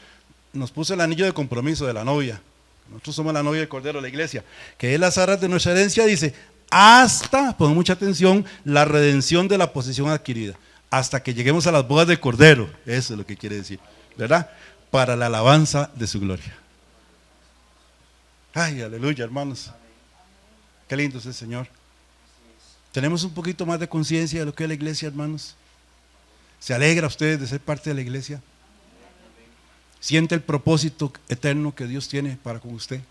nos puso el anillo de compromiso de la novia. Nosotros somos la novia del Cordero de la iglesia. Que es las arras de nuestra herencia, dice, hasta, pon mucha atención, la redención de la posesión adquirida. Hasta que lleguemos a las bodas del Cordero. Eso es lo que quiere decir, ¿verdad? Para la alabanza de su gloria. Ay, aleluya, hermanos. Qué lindo es el Señor. Tenemos un poquito más de conciencia de lo que es la iglesia, hermanos. ¿Se alegra usted de ser parte de la iglesia? ¿Siente el propósito eterno que Dios tiene para con usted?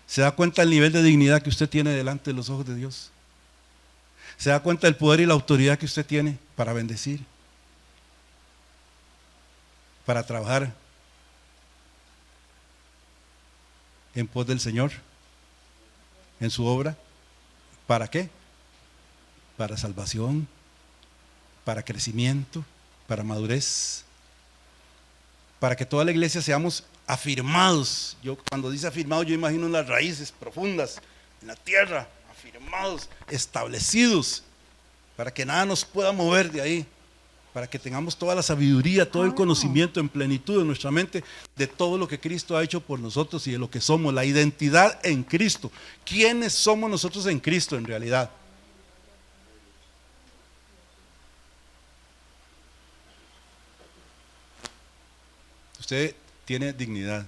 ¿Se da cuenta del nivel de dignidad que usted tiene delante de los ojos de Dios? ¿Se da cuenta del poder y la autoridad que usted tiene para bendecir? Para trabajar en pos del Señor, en su obra. ¿Para qué? Para salvación, para crecimiento, para madurez, para que toda la iglesia seamos afirmados. Yo cuando dice afirmados, yo imagino las raíces profundas en la tierra, afirmados, establecidos, para que nada nos pueda mover de ahí, para que tengamos toda la sabiduría, todo el conocimiento en plenitud en nuestra mente de todo lo que Cristo ha hecho por nosotros y de lo que somos, la identidad en Cristo. ¿Quiénes somos nosotros en Cristo en realidad? Usted tiene dignidad.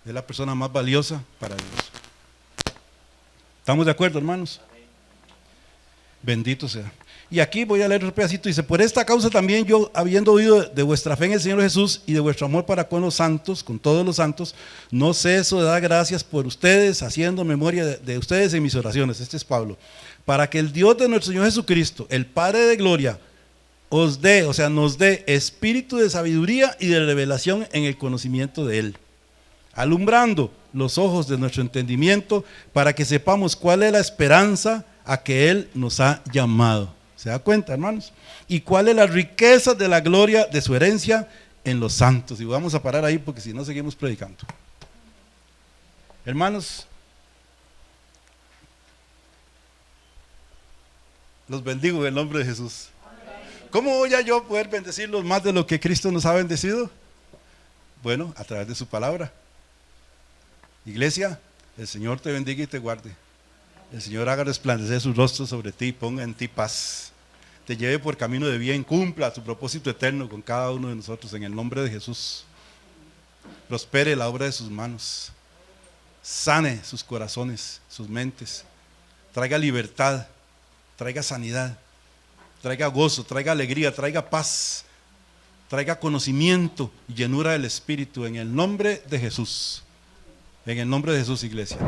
Es la persona más valiosa para Dios. ¿Estamos de acuerdo, hermanos? Bendito sea. Y aquí voy a leer otro pedacito. Dice: por esta causa también yo, habiendo oído de vuestra fe en el Señor Jesús y de vuestro amor para con los santos, con todos los santos, no ceso de dar gracias por ustedes, haciendo memoria de ustedes en mis oraciones. Este es Pablo. Para que el Dios de nuestro Señor Jesucristo, el Padre de gloria, os dé, o sea, nos dé espíritu de sabiduría y de revelación en el conocimiento de Él, alumbrando los ojos de nuestro entendimiento, para que sepamos cuál es la esperanza a que Él nos ha llamado. ¿Se da cuenta, hermanos? Y cuál es la riqueza de la gloria de su herencia en los santos. Y vamos a parar ahí porque si no seguimos predicando. Hermanos, los bendigo en el nombre de Jesús. ¿Cómo voy a yo poder bendecirlos más de lo que Cristo nos ha bendecido? Bueno, a través de su palabra. Iglesia, el Señor te bendiga y te guarde. El Señor haga resplandecer su rostro sobre ti, ponga en ti paz, te lleve por camino de bien, cumpla su propósito eterno con cada uno de nosotros en el nombre de Jesús. Prospere la obra de sus manos, sane sus corazones, sus mentes, traiga libertad, traiga sanidad, traiga gozo, traiga alegría, traiga paz, traiga conocimiento y llenura del Espíritu en el nombre de Jesús. En el nombre de Jesús, iglesia.